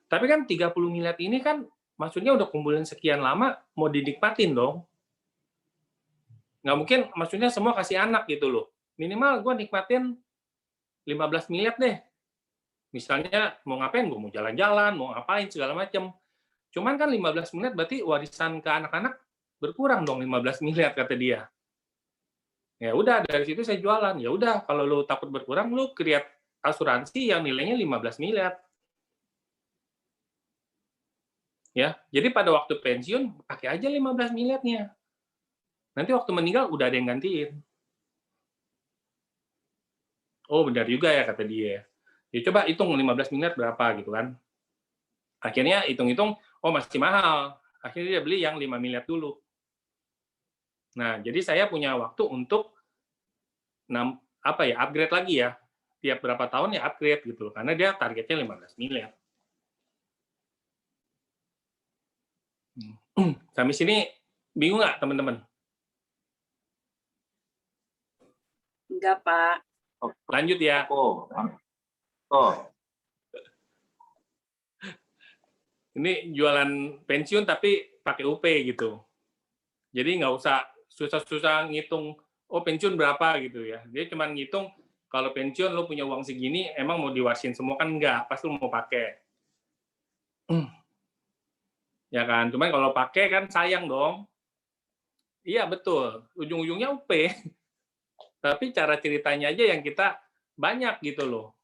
Tapi kan 30 miliar ini kan maksudnya udah kumpulin sekian lama, mau dinikmatin dong. Nggak mungkin, maksudnya semua kasih anak gitu loh. Minimal gue nikmatin 15 miliar deh. Misalnya mau ngapain, gue mau jalan-jalan, mau ngapain, segala macam. Cuman kan 15 miliar berarti warisan ke anak-anak berkurang dong 15 miliar kata dia. Ya udah dari situ saya jualan. Ya udah kalau lu takut berkurang, lu create asuransi yang nilainya 15 miliar. Ya, jadi pada waktu pensiun pakai aja 15 miliarnya. Nanti waktu meninggal udah ada yang gantiin. Oh benar juga ya kata dia. Ya coba hitung 15 miliar berapa gitu kan. Akhirnya hitung-hitung, oh masih mahal. Akhirnya dia beli yang 5 miliar dulu. Nah, jadi saya punya waktu untuk upgrade lagi ya. Tiap berapa tahun ya upgrade gitu. Karena dia targetnya 15 miliar. Sampai sini bingung nggak teman-teman? Enggak, Pak. Lanjut ya. Ini jualan pensiun tapi pakai UP gitu. Jadi nggak usah susah-susah ngitung, oh pensiun berapa gitu ya. Dia cuma ngitung, kalau pensiun lo punya uang segini, emang mau diwasin semua kan nggak, pasti lo mau pakai. Ya kan, cuman kalau pakai kan sayang dong. Iya betul, ujung-ujungnya UP. Tapi cara ceritanya aja yang kita banyak gitu loh.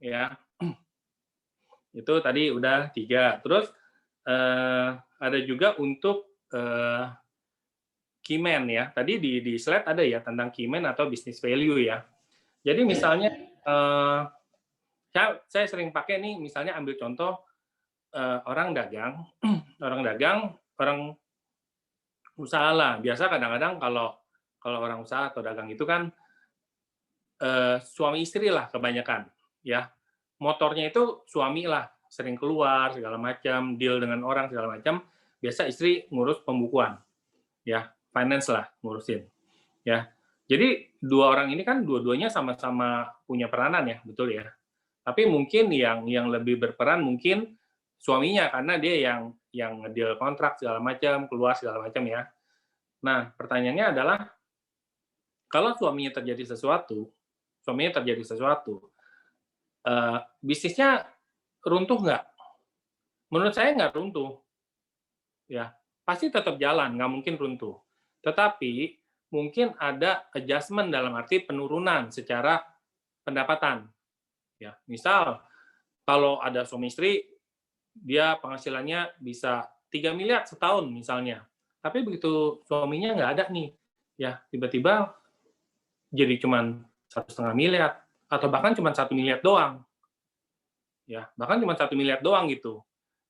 Ya. Itu tadi udah 3. Terus ada juga untuk key man ya. Tadi di slide ada ya tentang key man atau business value ya. Jadi misalnya saya sering pakai nih, misalnya ambil contoh orang dagang, orang usaha lah. Biasa kadang-kadang kalau orang usaha atau dagang itu kan suami istri lah kebanyakan, ya. Motornya itu suami lah, sering keluar segala macam, deal dengan orang segala macam. Biasa istri ngurus pembukuan, ya, finance lah ngurusin, ya. Jadi dua orang ini kan dua-duanya sama-sama punya peranan ya, betul ya. Tapi mungkin yang lebih berperan mungkin suaminya karena dia yang ngedeal kontrak segala macam, keluar segala macam ya. Nah, pertanyaannya adalah kalau suaminya terjadi sesuatu, bisnisnya runtuh nggak? Menurut saya nggak runtuh, ya pasti tetap jalan, nggak mungkin runtuh. Tetapi mungkin ada adjustment dalam arti penurunan secara pendapatan. Ya, misal kalau ada suami istri, dia penghasilannya bisa 3 miliar setahun misalnya, tapi begitu suaminya nggak ada nih, ya tiba-tiba jadi cuma 1,5 miliar atau bahkan cuma 1 miliar doang, ya bahkan cuma 1 miliar doang gitu.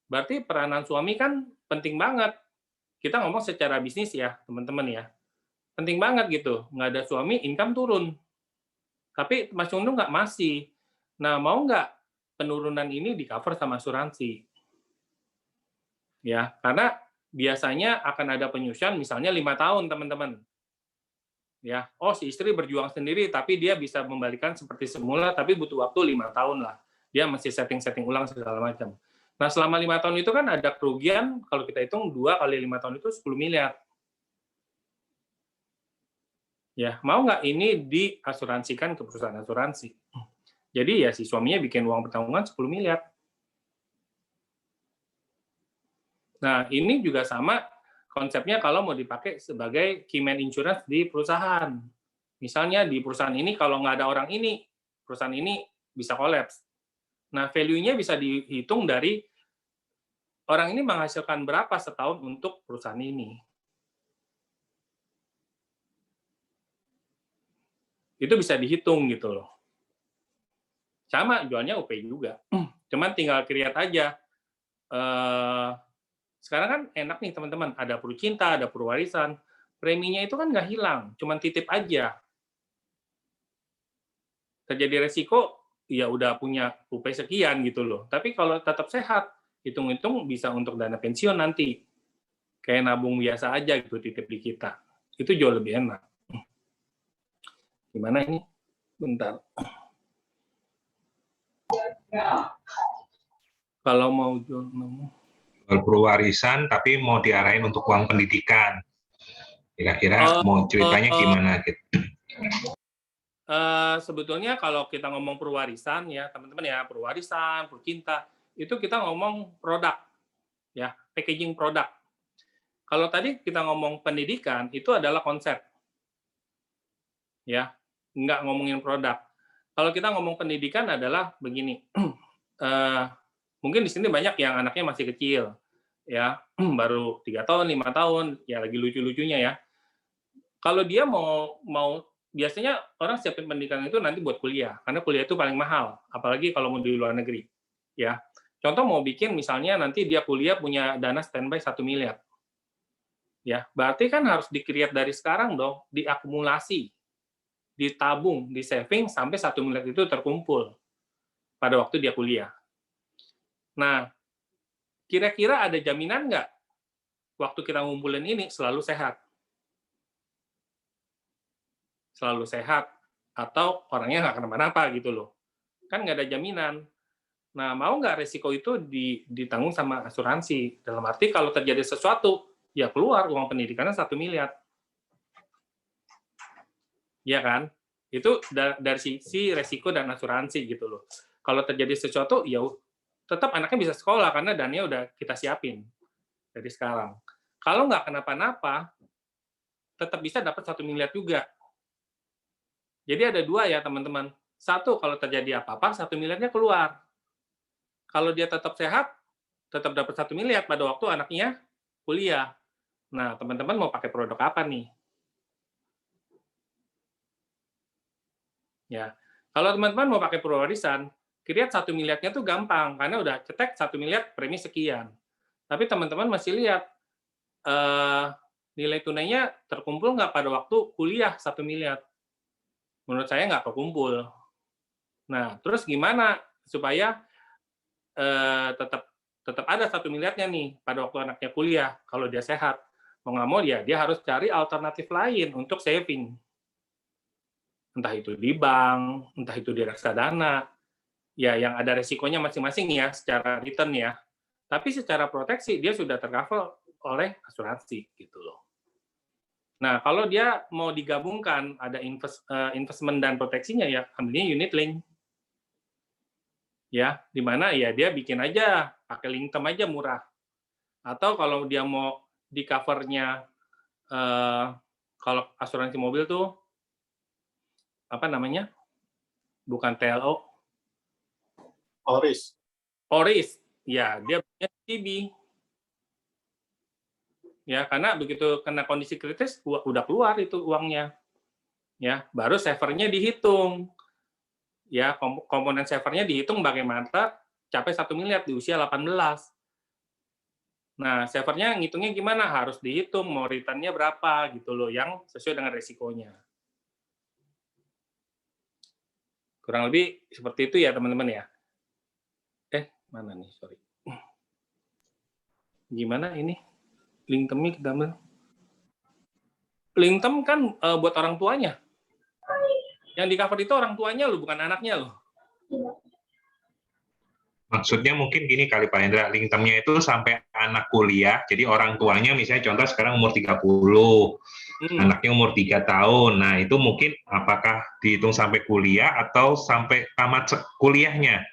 Berarti peranan suami kan penting banget. Kita ngomong secara bisnis ya teman-teman ya, penting banget gitu. Nggak ada suami, income turun. Tapi Mas Untung nggak masih. Nah, mau nggak penurunan ini di-cover sama asuransi? Ya, karena biasanya akan ada penyusuan misalnya 5 tahun, teman-teman. Ya, oh si istri berjuang sendiri, tapi dia bisa membalikan seperti semula, tapi butuh waktu 5 tahun lah. Dia masih setting-setting ulang segala macam. Nah, selama 5 tahun itu kan ada kerugian, kalau kita hitung 2 kali 5 tahun itu 10 miliar. Ya, mau nggak ini diasuransikan ke perusahaan asuransi? Jadi ya si suaminya bikin uang pertanggungan 10 miliar. Nah, ini juga sama konsepnya kalau mau dipakai sebagai key man insurance di perusahaan. Misalnya di perusahaan ini kalau nggak ada orang ini, perusahaan ini bisa kolaps. Nah, value-nya bisa dihitung dari orang ini menghasilkan berapa setahun untuk perusahaan ini. Itu bisa dihitung gitu loh. Sama, jualnya UP juga. Cuman tinggal create aja. Sekarang kan enak nih teman-teman, ada Purcinta, ada Purwarisan. Preminya itu kan nggak hilang, cuman titip aja. Terjadi resiko, ya udah punya UP sekian gitu loh. Tapi kalau tetap sehat, hitung-hitung bisa untuk dana pensiun nanti. Kayak nabung biasa aja gitu, titip di kita. Itu jauh lebih enak. Gimana ini? Bentar. Kalau mau jual Purwarisan, tapi mau diarahin untuk uang pendidikan. Kira-kira mau ceritanya gimana gitu? Sebetulnya kalau kita ngomong Purwarisan ya teman-teman ya, Purwarisan, Purcinta, itu kita ngomong produk, ya packaging produk. Kalau tadi kita ngomong pendidikan, itu adalah konsep, ya nggak ngomongin produk. Kalau kita ngomong pendidikan adalah begini, mungkin di sini banyak yang anaknya masih kecil, ya baru 3 tahun, 5 tahun, ya lagi lucu-lucunya ya. Kalau dia mau biasanya orang siapin pendidikan itu nanti buat kuliah, karena kuliah itu paling mahal, apalagi kalau mau di luar negeri. Ya, contoh mau bikin misalnya nanti dia kuliah punya dana standby 1 miliar. Ya, berarti kan harus di-create dari sekarang dong, diakumulasi, ditabung, di-saving sampai 1 miliar itu terkumpul pada waktu dia kuliah. Nah, kira-kira ada jaminan nggak waktu kita ngumpulin ini selalu sehat? Selalu sehat, atau orangnya nggak kenapa-napa gitu loh. Kan nggak ada jaminan. Nah, mau nggak resiko itu ditanggung sama asuransi? Dalam arti kalau terjadi sesuatu, ya keluar uang pendidikannya 1 miliar. Iya kan? Itu dari sisi resiko dan asuransi gitu loh. Kalau terjadi sesuatu, ya tetap anaknya bisa sekolah karena dananya udah kita siapin dari sekarang. Kalau nggak kenapa-napa, tetap bisa dapat 1 miliar juga. Jadi ada dua ya teman-teman. Satu, kalau terjadi apa-apa, 1 miliarnya keluar. Kalau dia tetap sehat, tetap dapat 1 miliar pada waktu anaknya kuliah. Nah, teman-teman mau pakai produk apa nih? Ya, kalau teman-teman mau pakai produk warisan, create 1 miliarnya tuh gampang, karena udah cetek 1 miliar premi sekian. Tapi teman-teman masih lihat, nilai tunainya terkumpul nggak pada waktu kuliah 1 miliar? Menurut saya nggak terkumpul. Nah, terus gimana supaya tetap ada 1 miliarnya nih pada waktu anaknya kuliah kalau dia sehat? Mau nggak mau ya dia harus cari alternatif lain untuk saving. Entah itu di bank, entah itu di reksadana. Ya, yang ada resikonya masing-masing ya secara return ya. Tapi secara proteksi dia sudah tercover oleh asuransi gitu loh. Nah, kalau dia mau digabungkan ada investment dan proteksinya ya ambilnya unit link. Ya, di mana ya dia bikin aja pakai link term aja murah. Atau kalau dia mau di covernya kalau asuransi mobil tuh apa namanya? Bukan TLO. Oris. Ya, dia punya CB. Ya, karena begitu kena kondisi kritis udah keluar itu uangnya. Ya, baru savernya dihitung. Ya, komponen savernya dihitung bagaimana capai 1 miliar di usia 18. Nah, savernya ngitungnya gimana? Harus dihitung mau return-nya berapa gitu loh yang sesuai dengan resikonya. Kurang lebih seperti itu ya, teman-teman ya. Mana nih? Sorry. Gimana ini? Link term-nya kita ambil. Link term kan buat orang tuanya. Yang di cover itu orang tuanya loh, bukan anaknya loh. Maksudnya mungkin gini kali Pak Hendra, link term-nya itu sampai anak kuliah, jadi orang tuanya misalnya contoh sekarang umur 30, anaknya umur 3 tahun, nah itu mungkin apakah dihitung sampai kuliah atau sampai tamat kuliahnya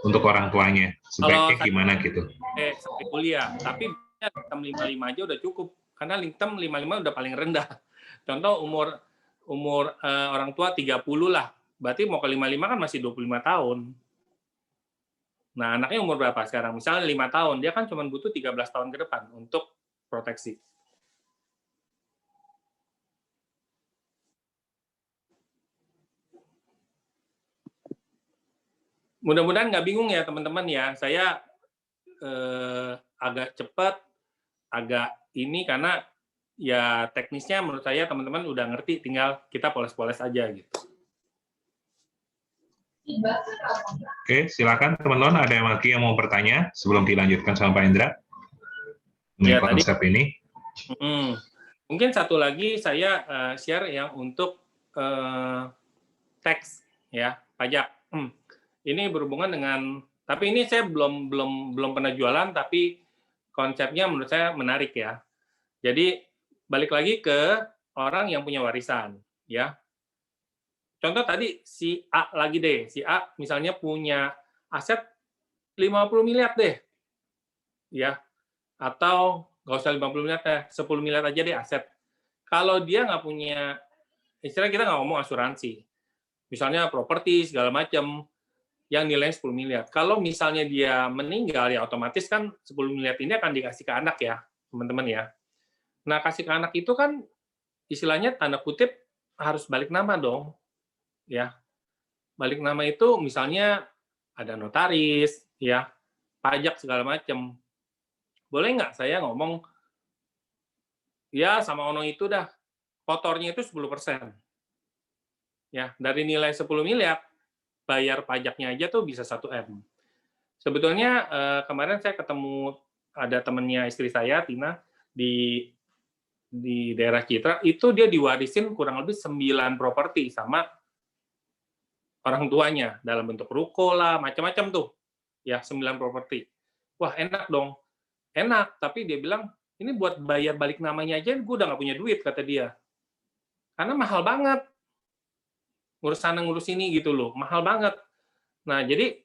untuk orang tuanya, sebaiknya gimana gitu? Sampai kuliah, tapi link term 55 aja udah cukup, karena link term 55 udah paling rendah. Contoh umur orang tua 30 lah, berarti mau ke 55 kan masih 25 tahun. Nah, anaknya umur berapa sekarang? Misalnya 5 tahun, dia kan cuma butuh 13 tahun ke depan untuk proteksi. Mudah-mudahan nggak bingung ya, teman-teman ya. Saya agak cepat, agak ini karena ya teknisnya menurut saya teman-teman udah ngerti, tinggal kita poles-poles aja gitu. Oke, silakan teman-teman, ada yang lagi yang mau bertanya sebelum dilanjutkan sama Pak Hendra Ya, konsep ini. Mungkin satu lagi saya share yang untuk tax ya, pajak. Ini berhubungan dengan, tapi ini saya belum pernah jualan, tapi konsepnya menurut saya menarik ya. Jadi balik lagi ke orang yang punya warisan ya. Contoh tadi si A lagi deh, si A misalnya punya aset 50 miliar deh, ya, atau nggak usah 50 miliar deh, 10 miliar aja deh aset. Kalau dia nggak punya, istilah kita nggak ngomong asuransi, misalnya properti segala macam, yang nilainya 10 miliar. Kalau misalnya dia meninggal, ya otomatis kan 10 miliar ini akan dikasih ke anak ya, teman-teman ya. Nah, kasih ke anak itu kan istilahnya tanda kutip harus balik nama dong, ya. Balik nama itu misalnya ada notaris, ya, pajak segala macam. Boleh nggak saya ngomong, ya sama ono itu dah, kotornya itu 10%. Ya, dari nilai 10 miliar, bayar pajaknya aja tuh bisa 1 M. Sebetulnya kemarin saya ketemu ada temennya istri saya, Tina, di daerah Citra, itu dia diwarisin kurang lebih 9 properti sama orang tuanya, dalam bentuk ruko lah, macam-macam tuh. Ya, 9 properti. Wah, enak dong. Enak, tapi dia bilang, ini buat bayar balik namanya aja, gue udah nggak punya duit, kata dia. Karena mahal banget. Ngurus sana, ngurus ini gitu loh, mahal banget. Nah, jadi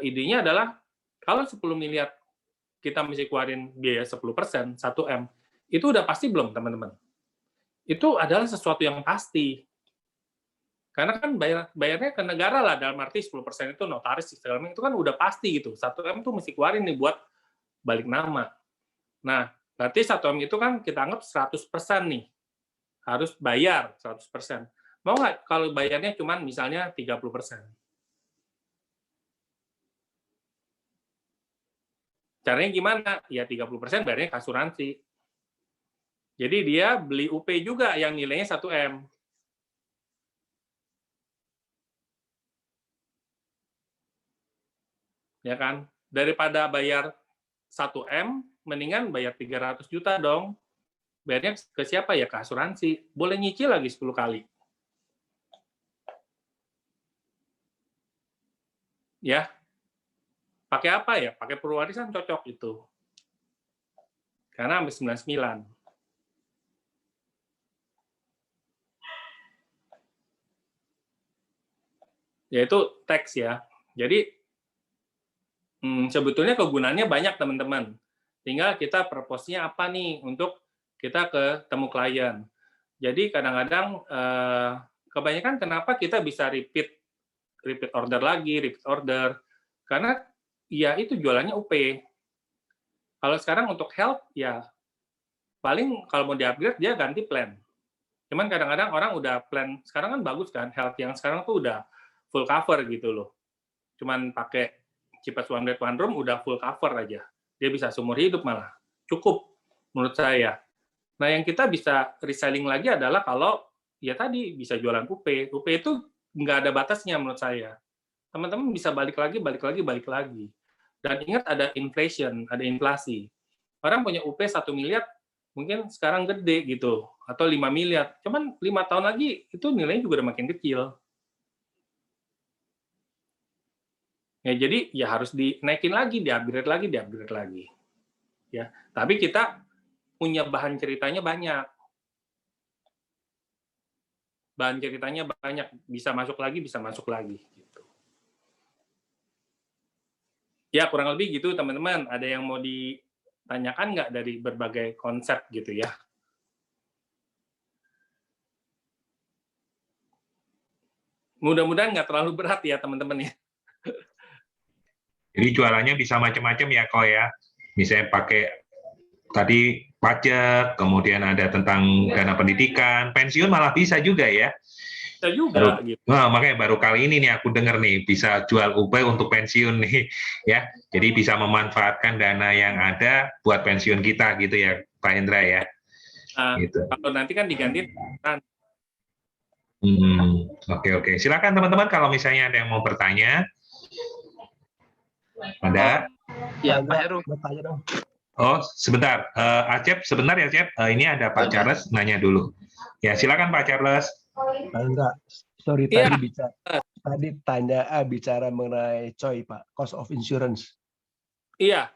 idenya adalah, kalau 10 miliar kita mesti keluarin biaya 10%, 1 M, itu udah pasti belum, teman-teman? Itu adalah sesuatu yang pasti. Karena kan bayarnya ke negara lah, dalam arti 10% itu notaris, segala macam, itu kan udah pasti gitu. 1M tuh mesti keluarin nih buat balik nama. Nah, berarti 1M itu kan kita anggap 100% nih. Harus bayar 100%. Mau nggak kalau bayarnya cuma misalnya 30%? Caranya gimana? Ya 30% bayarnya ke asuransi. Jadi dia beli UP juga yang nilainya 1M. Ya kan? Daripada bayar 1M, mendingan bayar 300 juta dong. Bayarnya ke siapa ya? Ke asuransi. Boleh nyicil lagi 10 kali. Ya. Pakai apa ya? Pakai perwarisan cocok itu. Karena sampai 99. Yaitu teks ya. Jadi sebetulnya kegunaannya banyak teman-teman. Tinggal kita purpose-nya apa nih untuk kita ketemu klien. Jadi kadang-kadang kebanyakan kenapa kita bisa repeat order lagi, repeat order. Karena ya itu jualannya UP. Kalau sekarang untuk health ya paling kalau mau di-upgrade dia ganti plan. Cuman kadang-kadang orang udah plan sekarang kan bagus kan, health yang sekarang tuh udah full cover gitu loh. Cuman pakai Cheapest One Bed One Room udah full cover aja. Dia bisa seumur hidup malah. Cukup menurut saya. Nah, yang kita bisa reselling lagi adalah kalau ya tadi bisa jualan UP. UP itu nggak ada batasnya menurut saya. Teman-teman bisa balik lagi. Dan ingat ada inflation, ada inflasi. Orang punya UP 1 miliar, mungkin sekarang gede gitu. Atau 5 miliar. Cuman 5 tahun lagi itu nilainya juga udah makin kecil. Ya, jadi ya harus dinaikin lagi, di-upgrade lagi. Ya, tapi kita punya bahan ceritanya banyak. Bisa masuk lagi gitu. Ya, kurang lebih gitu teman-teman. Ada yang mau ditanyakan nggak dari berbagai konsep gitu ya? Mudah-mudahan nggak terlalu berat ya teman-teman ya. Jadi jualannya bisa macam-macam ya kok ya. Misalnya pakai tadi pajak, kemudian ada tentang dana pendidikan, pensiun malah bisa juga ya. Bisa juga. Gitu. Nah, makanya baru kali ini nih aku dengar nih bisa jual UP untuk pensiun nih ya. Jadi bisa memanfaatkan dana yang ada buat pensiun kita gitu ya Pak Hendra ya. Gitu. Kalau nanti kan diganti. Oke. Silakan teman-teman kalau misalnya ada yang mau bertanya. Ada? Ya, Pak Heru. Oh, sebentar. Acep, sebentar ya, Acep. Ini ada Pak Charles nanya dulu. Ya, silakan Pak Charles. Enggak, sorry Ya. tadi bicara mengenai COI, Pak, cost of insurance. Iya.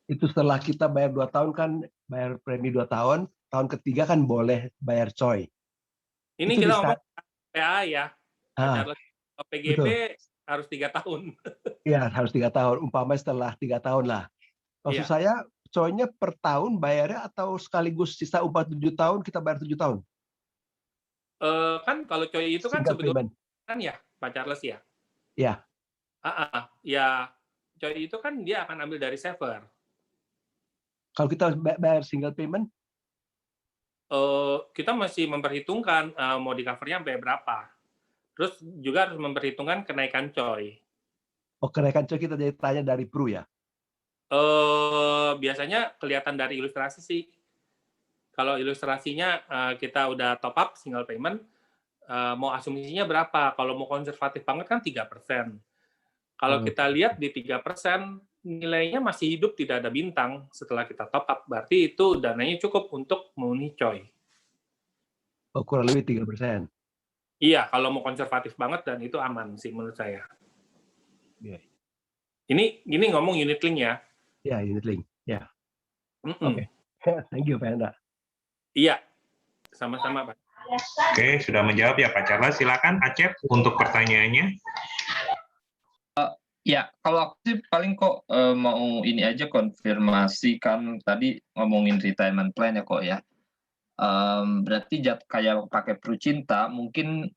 Itu setelah kita bayar 2 tahun kan, bayar premi 2 tahun, tahun ketiga kan boleh bayar COI. Ini itu kita ngomong PA ya. PGB betul. harus 3 tahun. Iya, harus 3 tahun. Umpamanya setelah 3 tahun lah. Maksud saya, COI-nya per tahun bayarnya atau sekaligus sisa upah 7 tahun, kita bayar 7 tahun? Kan kalau COI itu kan sebetulnya kan ya, Pak Charles ya? Iya. Ya, COI itu kan dia akan ambil dari saver. Kalau kita bayar single payment? Kita masih memperhitungkan mau di covernya sampai berapa. Terus juga harus memperhitungkan kenaikan COI. Oh, kenaikan COI kita jadi tanya dari Pru ya? Biasanya kelihatan dari ilustrasi sih. Kalau ilustrasinya kita udah top up single payment, mau asumsinya berapa? Kalau mau konservatif banget kan 3%. Kalau kita lihat di 3%, nilainya masih hidup, tidak ada bintang setelah kita top up. Berarti itu dananya cukup untuk memenuhi COI. Oh, kurang lebih 3%. Iya, kalau mau konservatif banget dan itu aman sih menurut saya. Yeah. Ini ngomong unit link ya. Ya, unit link. Ya. Oke. Thank you, Pak Hendra. Iya, sama-sama, Pak. Oke, sudah menjawab ya Pak Charles. Silakan Acep untuk pertanyaannya. Ya, kalau aku sih paling kok mau ini aja konfirmasi kan tadi ngomongin retirement plan ya kok ya. Berarti kayak pakai Pru Cinta mungkin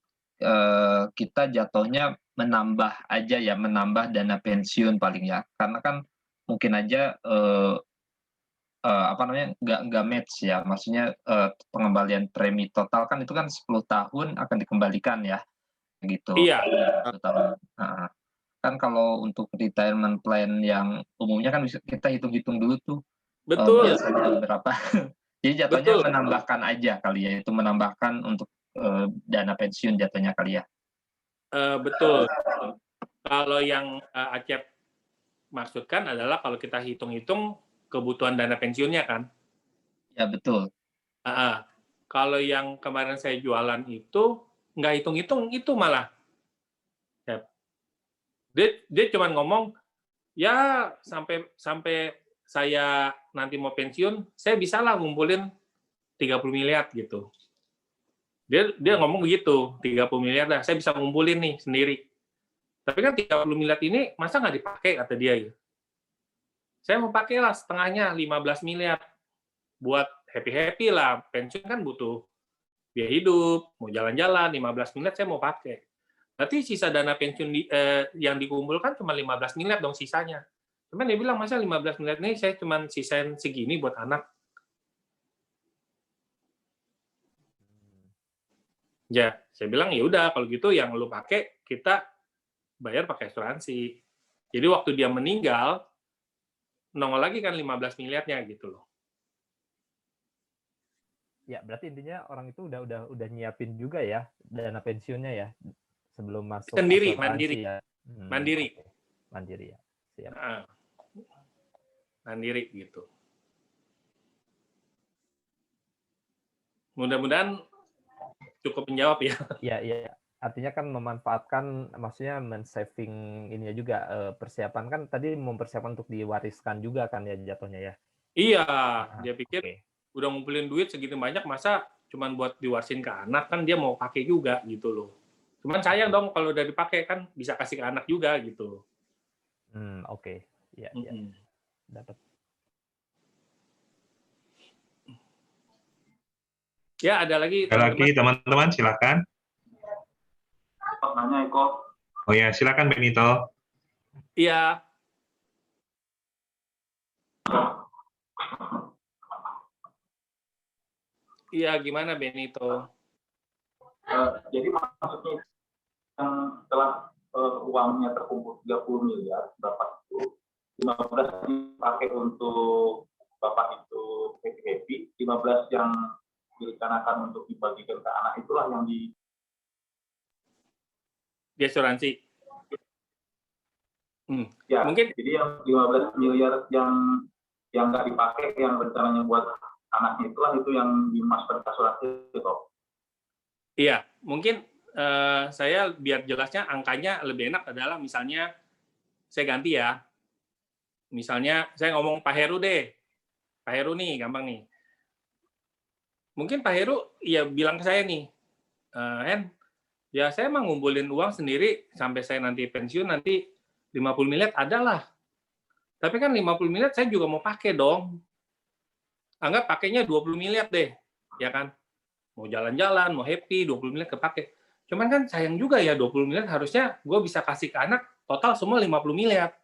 kita jatuhnya menambah aja ya, menambah dana pensiun paling ya. Karena kan mungkin aja apa namanya nggak match ya, maksudnya pengembalian premi total kan itu kan 10 tahun akan dikembalikan ya, gitu. Iya. 10 tahun. Nah, kan kalau untuk retirement plan yang umumnya kan bisa kita hitung-hitung dulu tuh Betul. biasanya berapa. Jadi jatuhnya Betul. menambahkan aja kali ya, itu menambahkan untuk dana pensiun jatuhnya kali ya. Betul. Kalau yang Acep maksudkan adalah kalau kita hitung-hitung kebutuhan dana pensiunnya kan. Ya betul. Kalau yang kemarin saya jualan itu nggak hitung-hitung, itu malah. Dia cuma ngomong, ya sampai saya nanti mau pensiun, saya bisa lah ngumpulin 30 miliar gitu. Dia ngomong begitu, 30 miliar dah, saya bisa ngumpulin nih sendiri. Tapi kan 30 miliar ini masa nggak dipakai, kata dia. Ya. Saya mau pakai lah setengahnya, 15 miliar. Buat happy-happy lah, pensiun kan butuh biaya hidup, mau jalan-jalan, 15 miliar saya mau pakai. Berarti sisa dana pensiun yang dikumpulkan cuma 15 miliar dong sisanya. Cuman dia bilang, masa 15 miliar ini saya cuma sisain segini buat anak. Ya, saya bilang ya udah kalau gitu yang lu pakai kita bayar pakai asuransi. Jadi waktu dia meninggal nongol lagi kan 15 miliarnya gitu loh. Ya, berarti intinya orang itu udah nyiapin juga ya dana pensiunnya ya sebelum masuk Sendiri, asuransi mandiri. ya. Mandiri. Okay. Mandiri ya. Siap. Mandiri gitu. Mudah-mudahan cukup menjawab ya. Iya. Artinya kan memanfaatkan, maksudnya men-saving ininya juga, persiapan kan tadi mempersiapkan untuk diwariskan juga kan ya jatuhnya ya? Iya, dia pikir udah ngumpulin duit segitu banyak, masa cuman buat diwarisin ke anak, kan dia mau pakai juga gitu loh. Cuman sayang dong kalau udah dipakai, kan bisa kasih ke anak juga gitu. Oke. Iya. Dapat. Ya, ada lagi teman-teman, silakan. Nanya Eko. Oh ya, silakan Benito. Iya. Iya, gimana Benito? Jadi maksudnya setelah uangnya terkumpul 30 miliar, Bapak itu 15 dipakai untuk Bapak itu happy, 15 yang direncanakan untuk dibagikan ke anak itulah yang di asuransi. Ya, mungkin jadi yang 15 miliar yang nggak dipakai, yang rencananya buat anaknya itulah itu yang dimasukkan ke asuransi itu. Iya, mungkin saya biar jelasnya angkanya lebih enak adalah misalnya saya ganti ya. Misalnya saya ngomong Pak Heru deh. Pak Heru nih, gampang nih. Mungkin Pak Heru ya bilang ke saya nih, Hen, ya saya emang ngumpulin uang sendiri sampai saya nanti pensiun, nanti 50 miliar adalah. Tapi kan 50 miliar saya juga mau pakai dong. Anggap pakainya 20 miliar deh, ya kan? Mau jalan-jalan, mau happy, 20 miliar kepake. Cuman kan sayang juga ya, 20 miliar harusnya gue bisa kasih ke anak total semua 50 miliar.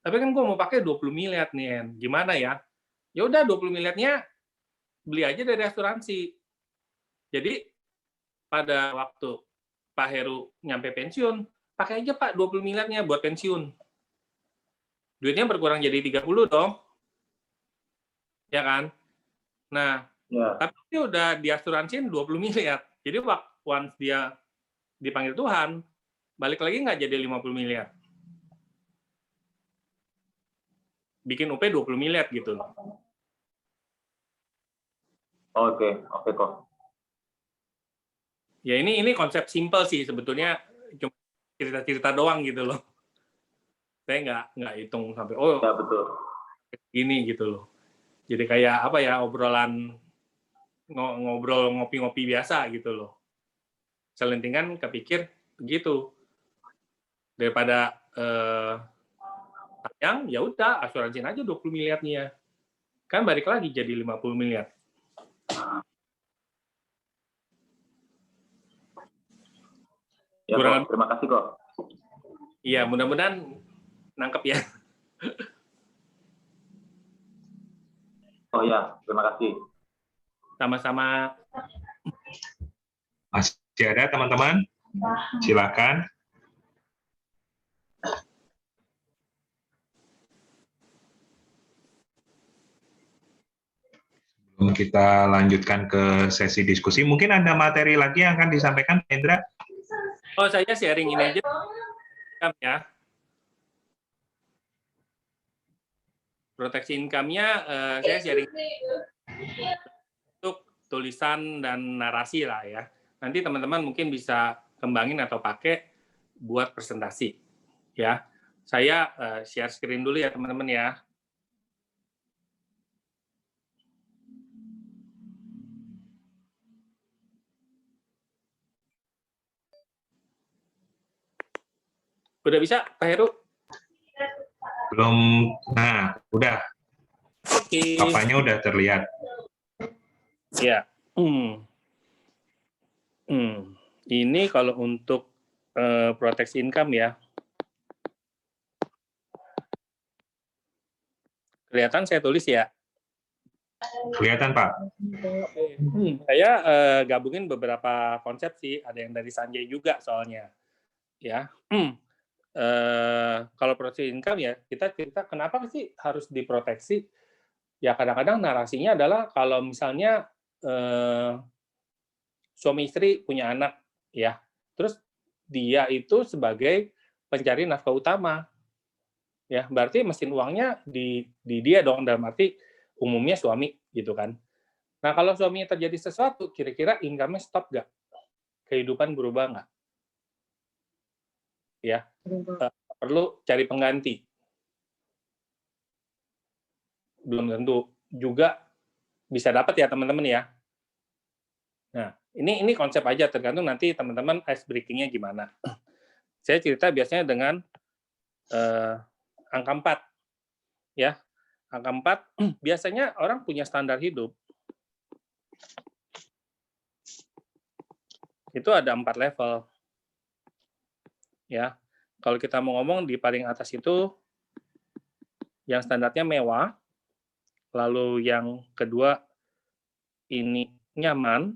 Tapi kan gue mau pakai 20 miliar nih, Hen. Gimana ya? Ya udah 20 miliarnya beli aja dari asuransi. Jadi pada waktu Pak Heru nyampe pensiun, pakai aja Pak 20 miliarnya buat pensiun. Duitnya berkurang jadi 30 dong. Ya kan? Nah, tapi dia udah diasuransiin 20 miliar. Jadi once dia dipanggil Tuhan, balik lagi nggak jadi 50 miliar. Bikin UP 20 miliar gitu loh. Oke kok. Ya ini konsep simple sih sebetulnya, cuma cerita-cerita doang gitu loh. Saya nggak hitung sampai ya, betul. Gini gitu loh. Jadi kayak apa ya, obrolan ngobrol ngopi-ngopi biasa gitu loh. Selentingan kepikir begitu. Daripada sayang, ya udah asuransiin aja 20 miliarnya. Kan balik lagi jadi 50 miliar. Ya, Kurang kok. Terima kasih kok. Iya, mudah-mudahan nangkep ya. Oh ya, terima kasih. Sama-sama. Masih ada teman-teman? Silakan. Sebelum kita lanjutkan ke sesi diskusi, mungkin ada materi lagi yang akan disampaikan, Hendra? Oh, saya sharing ini aja ya. Proteksi income-nya saya sharing untuk tulisan dan narasi lah ya. Nanti teman-teman mungkin bisa kembangin atau pakai buat presentasi ya. Saya share screen dulu ya teman-teman ya. Udah bisa Pak Heru? Belum. Nah, udah. Oke. Apanya udah terlihat. Ya. Ini kalau untuk proteksi income ya. Kelihatan saya tulis ya? Kelihatan, Pak. Saya gabungin beberapa konsep sih, ada yang dari Sanjay juga soalnya. Ya. Kalau proteksi income ya, kita cerita kenapa sih harus diproteksi? Ya kadang-kadang narasinya adalah kalau misalnya suami istri punya anak, ya, terus dia itu sebagai pencari nafkah utama, ya, berarti mesin uangnya di dia dong, dalam arti umumnya suami, gitu kan. Nah, kalau suaminya terjadi sesuatu, kira-kira income-nya stop nggak? Kehidupan berubah nggak? Ya, perlu cari pengganti. Belum tentu juga bisa dapat ya teman-teman ya. Nah, ini konsep aja, tergantung nanti teman-teman ice breaking-nya gimana. Saya cerita biasanya dengan angka 4. Ya, angka 4, biasanya orang punya standar hidup. Itu ada 4 level. Ya, kalau kita mau ngomong di paling atas itu, yang standarnya mewah, lalu yang kedua ini nyaman,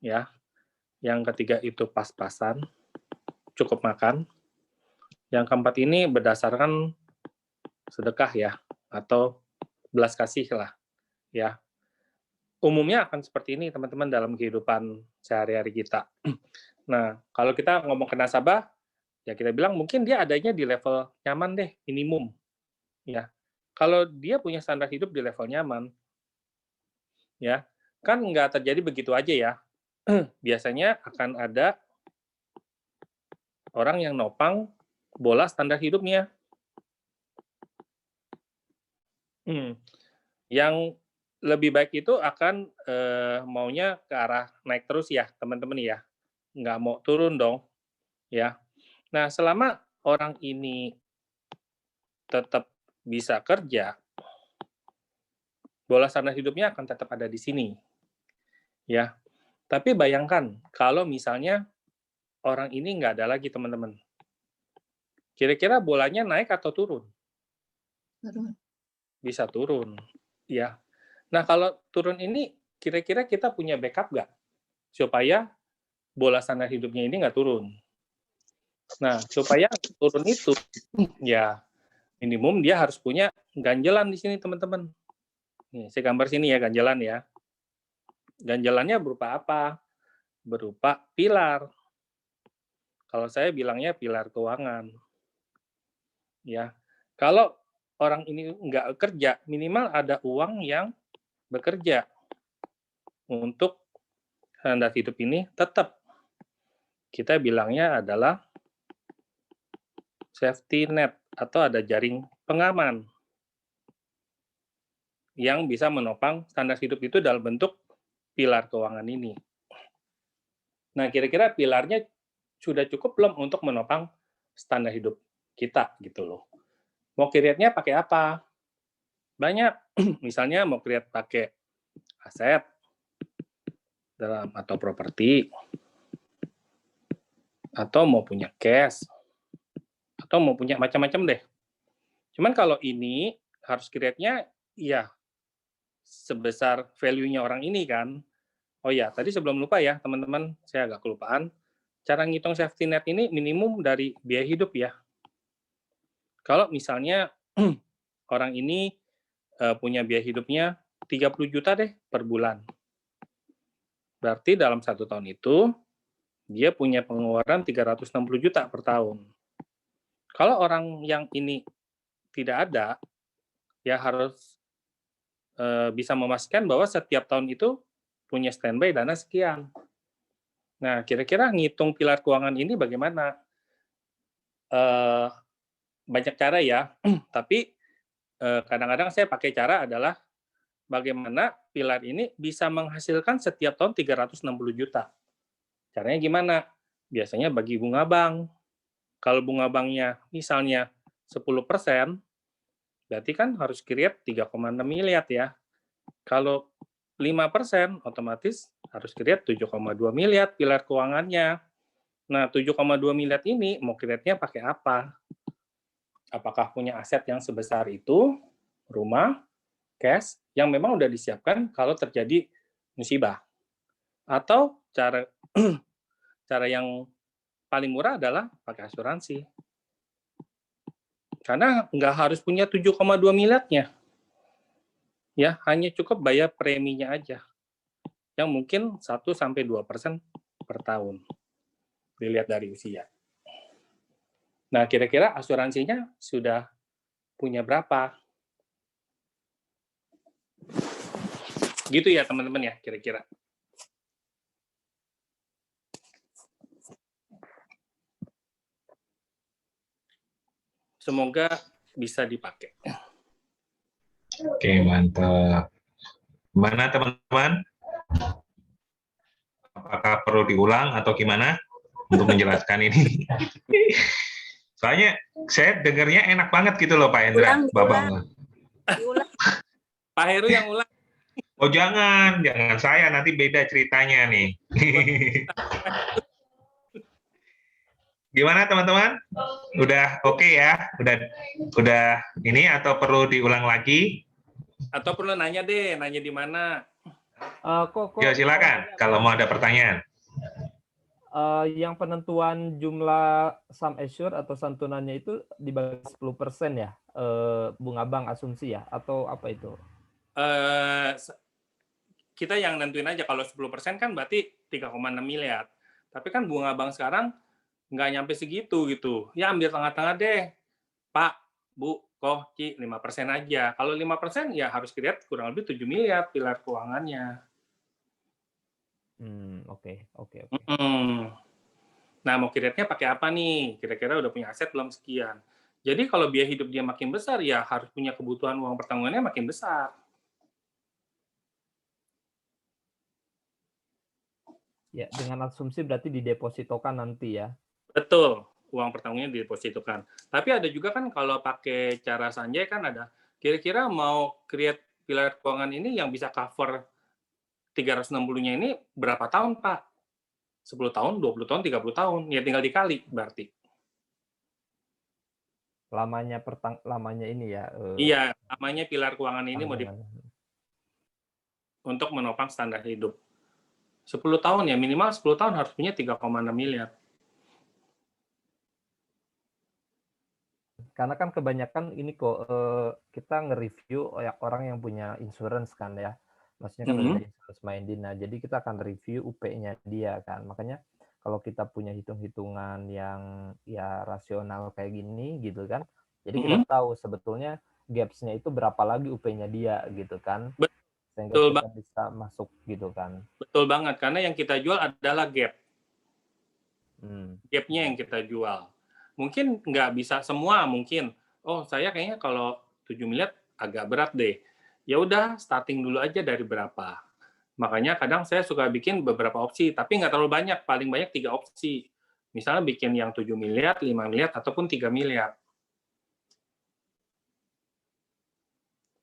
ya, yang ketiga itu pas-pasan, cukup makan, yang keempat ini berdasarkan sedekah ya, atau belas kasih lah, ya. Umumnya akan seperti ini teman-teman dalam kehidupan sehari-hari kita. Nah, kalau kita ngomong ke nasabah, ya kita bilang mungkin dia adanya di level nyaman deh, minimum, ya. Kalau dia punya standar hidup di level nyaman, ya, kan nggak terjadi begitu aja ya. Biasanya akan ada orang yang nopang bola standar hidupnya. Yang lebih baik itu akan maunya ke arah naik terus ya, teman-teman ya. Nggak mau turun dong, ya. Nah, selama orang ini tetap bisa kerja, bola standar hidupnya akan tetap ada di sini. Ya. Tapi bayangkan, kalau misalnya orang ini nggak ada lagi, teman-teman. Kira-kira bolanya naik atau turun? Turun. Bisa turun. Ya. Nah, kalau turun ini, kira-kira kita punya backup nggak? Supaya bola standar hidupnya ini nggak turun. Nah, supaya turun itu, ya minimum dia harus punya ganjelan di sini, teman-teman. Nih, saya gambar sini ya, ganjelan ya. Ganjelannya berupa apa? Berupa pilar. Kalau saya bilangnya pilar keuangan. Ya, kalau orang ini nggak kerja, minimal ada uang yang bekerja untuk standar hidup ini tetap. Kita bilangnya adalah safety net atau ada jaring pengaman yang bisa menopang standar hidup itu dalam bentuk pilar keuangan ini. Nah, kira-kira pilarnya sudah cukup belum untuk menopang standar hidup kita gitu loh. Mau create-nya pakai apa? Banyak. Misalnya mau create pakai aset dalam atau properti. atau mau punya cash, atau mau punya macam-macam deh. Cuman kalau ini harus create-nya ya sebesar value-nya orang ini kan. Oh ya, tadi sebelum lupa ya teman-teman, saya agak kelupaan. Cara ngitung safety net ini minimum dari biaya hidup ya. Kalau misalnya orang ini punya biaya hidupnya 30 juta deh per bulan. Berarti dalam 1 tahun itu dia punya pengeluaran 360 juta per tahun. Kalau orang yang ini tidak ada, ya harus bisa memastikan bahwa setiap tahun itu punya standby dana sekian. Nah, kira-kira ngitung pilar keuangan ini bagaimana? Banyak cara ya, tapi kadang-kadang saya pakai cara adalah bagaimana pilar ini bisa menghasilkan setiap tahun 360 juta. Caranya gimana? Biasanya bagi bunga bank. Kalau bunga banknya misalnya 10%, berarti kan harus create 3,6 miliar ya. Kalau 5%, otomatis harus create 7,2 miliar pilar keuangannya. Nah, 7,2 miliar ini mau create-nya pakai apa? Apakah punya aset yang sebesar itu, rumah, cash, yang memang udah disiapkan kalau terjadi musibah. Atau cara yang paling murah adalah pakai asuransi. Karena nggak harus punya 7,2 miliarnya. Ya, hanya cukup bayar preminya aja. Yang mungkin 1-2% per tahun. Dilihat dari usia. Nah, kira-kira asuransinya sudah punya berapa? Gitu ya, teman-teman ya, kira-kira. Semoga bisa dipakai. Oke, mantap. Gimana teman-teman? Apakah perlu diulang atau gimana untuk menjelaskan ini? Soalnya saya dengarnya enak banget gitu loh Pak Hendra. Bapak. Pak Heru yang ulang. Oh jangan saya, nanti beda ceritanya nih. Gimana teman-teman? Udah oke ya? Udah ini atau perlu diulang lagi? Atau perlu nanya deh, nanya di mana? Ya silakan kalau mau ada pertanyaan. Yang penentuan jumlah sum assured atau santunannya itu dibagi 10% ya, bunga bank asumsi ya, atau apa itu? Kita yang nentuin aja, kalau 10% kan berarti 3,6 miliar. Tapi kan bunga bank sekarang nggak nyampe segitu gitu. Ya ambil tengah-tengah deh, Pak, Bu, Koh, Ci, 5% aja. Kalau 5% ya harus create kurang lebih 7 miliar pilar keuangannya. Oke. Nah, mau create-nya pakai apa nih? Kira-kira udah punya aset belum sekian. Jadi kalau biaya hidup dia makin besar, ya harus punya kebutuhan uang pertanggungannya makin besar. Ya, dengan asumsi berarti didepositokan nanti ya. Betul, uang pertanggungannya didepositokan. Tapi ada juga kan kalau pakai cara Sanjay kan ada, kira-kira mau create pilar keuangan ini yang bisa cover 360-nya ini berapa tahun, Pak? 10 tahun, 20 tahun, 30 tahun. Ya tinggal dikali berarti. Lamanya ini ya. Iya, lamanya pilar keuangan ini mau untuk menopang standar hidup. 10 tahun ya, minimal 10 tahun harus punya 3,6 miliar. Karena kan kebanyakan ini kok kita nge-review orang yang punya insurance kan ya. Maksudnya kan udah insurance minded. Nah, jadi kita akan review UP-nya dia kan. Makanya kalau kita punya hitung-hitungan yang ya rasional kayak gini gitu kan. Jadi kita tahu sebetulnya gaps-nya itu berapa lagi UP-nya dia gitu kan. Sehingga kita bisa masuk gitu kan. Betul banget, karena yang kita jual adalah gap. Gap-nya yang kita jual. Mungkin nggak bisa semua, mungkin. Oh, saya kayaknya kalau 7 miliar agak berat deh. Ya udah, starting dulu aja dari berapa. Makanya kadang saya suka bikin beberapa opsi, tapi nggak terlalu banyak, paling banyak 3 opsi. Misalnya bikin yang 7 miliar, 5 miliar, ataupun 3 miliar.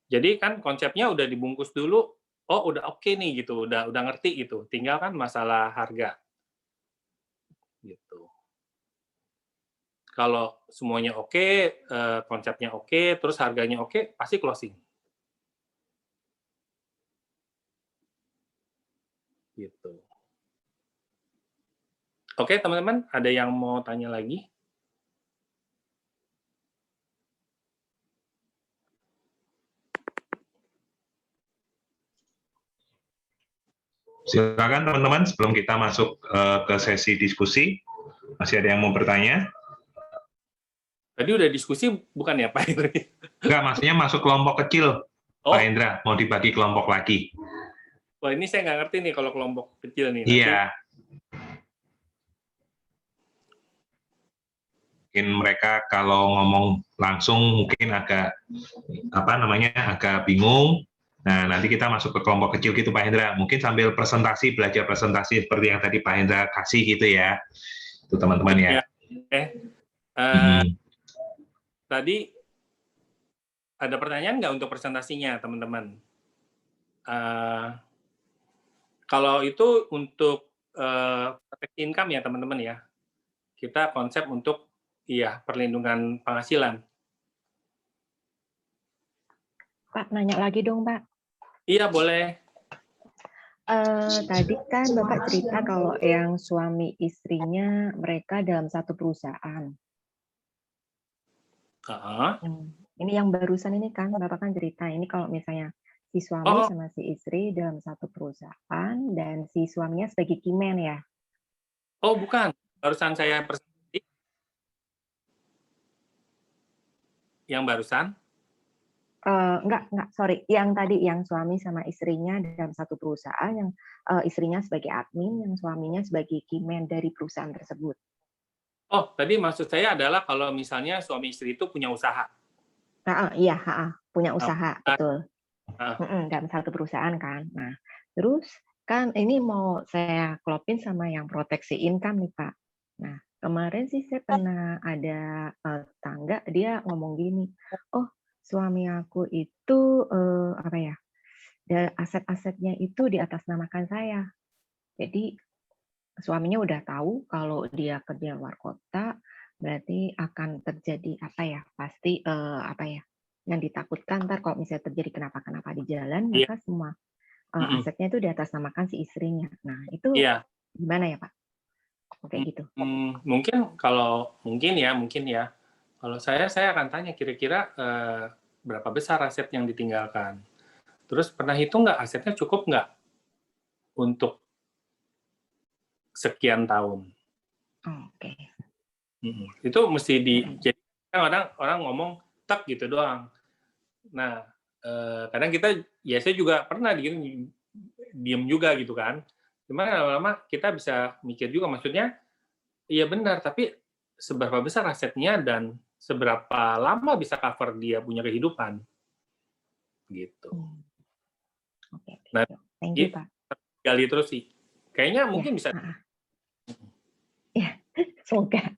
Jadi kan konsepnya udah dibungkus dulu, oh udah oke nih gitu, udah ngerti gitu. Tinggal kan masalah harga. Gitu. Kalau semuanya oke, konsepnya oke, terus harganya oke, pasti closing. Gitu. Oke, teman-teman, ada yang mau tanya lagi? Silakan teman-teman, sebelum kita masuk ke sesi diskusi, masih ada yang mau bertanya? Tadi udah diskusi, bukan ya, Pak Hendri? Enggak, maksudnya masuk kelompok kecil, Pak Hendra, mau dibagi kelompok lagi. Wah, ini saya nggak ngerti nih kalau kelompok kecil nih. Iya. Mungkin mereka kalau ngomong langsung mungkin agak agak bingung. Nah, nanti kita masuk ke kelompok kecil gitu Pak Hendra. Mungkin sambil belajar presentasi seperti yang tadi Pak Hendra kasih gitu ya. Itu teman-teman ya. Tadi ada pertanyaan nggak untuk presentasinya, teman-teman? Kalau itu untuk proteksi income ya, teman-teman ya. Kita konsep untuk perlindungan penghasilan. Pak, nanya lagi dong, Pak. Iya, boleh. Tadi kan Bapak cerita kalau yang suami istrinya mereka dalam satu perusahaan. Ini yang barusan ini kan Bapak kan cerita ini kalau misalnya si suami sama si istri dalam satu perusahaan dan si suaminya sebagai keyman ya. Oh, bukan. Barusan saya presentasi. Yang barusan? Enggak, sorry. Yang tadi yang suami sama istrinya dalam satu perusahaan, yang istrinya sebagai admin, yang suaminya sebagai keyman dari perusahaan tersebut. Oh, tadi maksud saya adalah kalau misalnya suami istri itu punya usaha. Iya, punya usaha, betul. Dalam satu perusahaan kan. Nah, terus kan ini mau saya klopin sama yang proteksi income nih Pak. Nah, kemarin sih saya pernah ada tangga dia ngomong gini, oh suami aku itu aset-asetnya itu diatasnamakan saya. Jadi suaminya udah tahu kalau dia kerja luar kota, berarti akan terjadi pasti yang ditakutkan ntar kalau misalnya terjadi kenapa-kenapa di jalan, maka semua asetnya itu diatasnamakan si istrinya. Nah itu gimana ya Pak? Kayak gitu. Mungkin ya. Kalau saya akan tanya kira-kira berapa besar aset yang ditinggalkan. Terus pernah hitung nggak asetnya cukup nggak untuk sekian tahun? Oke. Itu mesti jadi orang ngomong tak gitu doang. Nah, kadang saya juga pernah diem juga gitu kan. Cuman lama-lama kita bisa mikir juga, maksudnya iya benar, tapi seberapa besar asetnya dan seberapa lama bisa cover dia punya kehidupan. Gitu. Oke. Nah, thank you, Pak. Gali terus sih. Kayaknya mungkin bisa. Ya, semoga.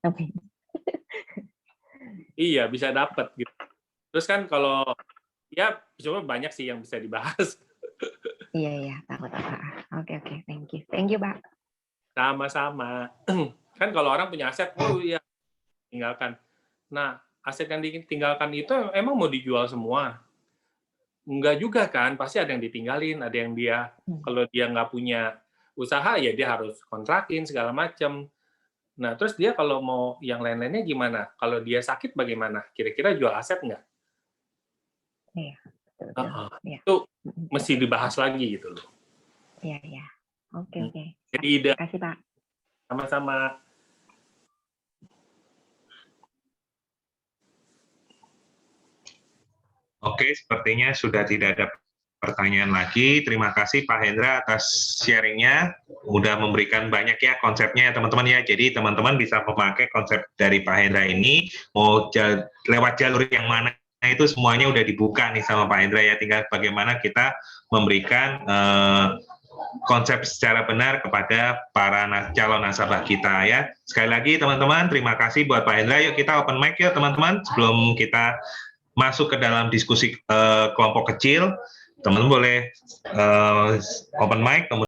Iya, bisa dapat gitu. Terus kan kalau cuma banyak sih yang bisa dibahas. Iya, takut apa. Oke, thank you, Pak. Sama-sama. Kan kalau orang punya aset, tinggalkan. Nah, aset yang ditinggalkan itu emang mau dijual semua? Enggak juga kan, pasti ada yang ditinggalin, ada yang dia, kalau dia nggak punya usaha, ya dia harus kontrakin, segala macam. Nah, terus dia kalau mau yang lain-lainnya gimana? Kalau dia sakit bagaimana? Kira-kira jual aset nggak? Iya. Itu mesti dibahas lagi gitu loh. Iya. Oke. Jadi Terima kasih, Pak. Sama-sama. Oke, sepertinya sudah tidak ada pertanyaan lagi. Terima kasih Pak Hendra atas sharingnya. Udah memberikan banyak ya konsepnya ya teman-teman ya. Jadi teman-teman bisa memakai konsep dari Pak Hendra ini, mau lewat jalur yang mana itu semuanya udah dibuka nih sama Pak Hendra ya. Tinggal bagaimana kita memberikan konsep secara benar kepada para calon nasabah kita ya. Sekali lagi teman-teman, terima kasih buat Pak Hendra. Yuk kita open mic ya teman-teman sebelum kita masuk ke dalam diskusi kelompok kecil. Teman-teman boleh open mic.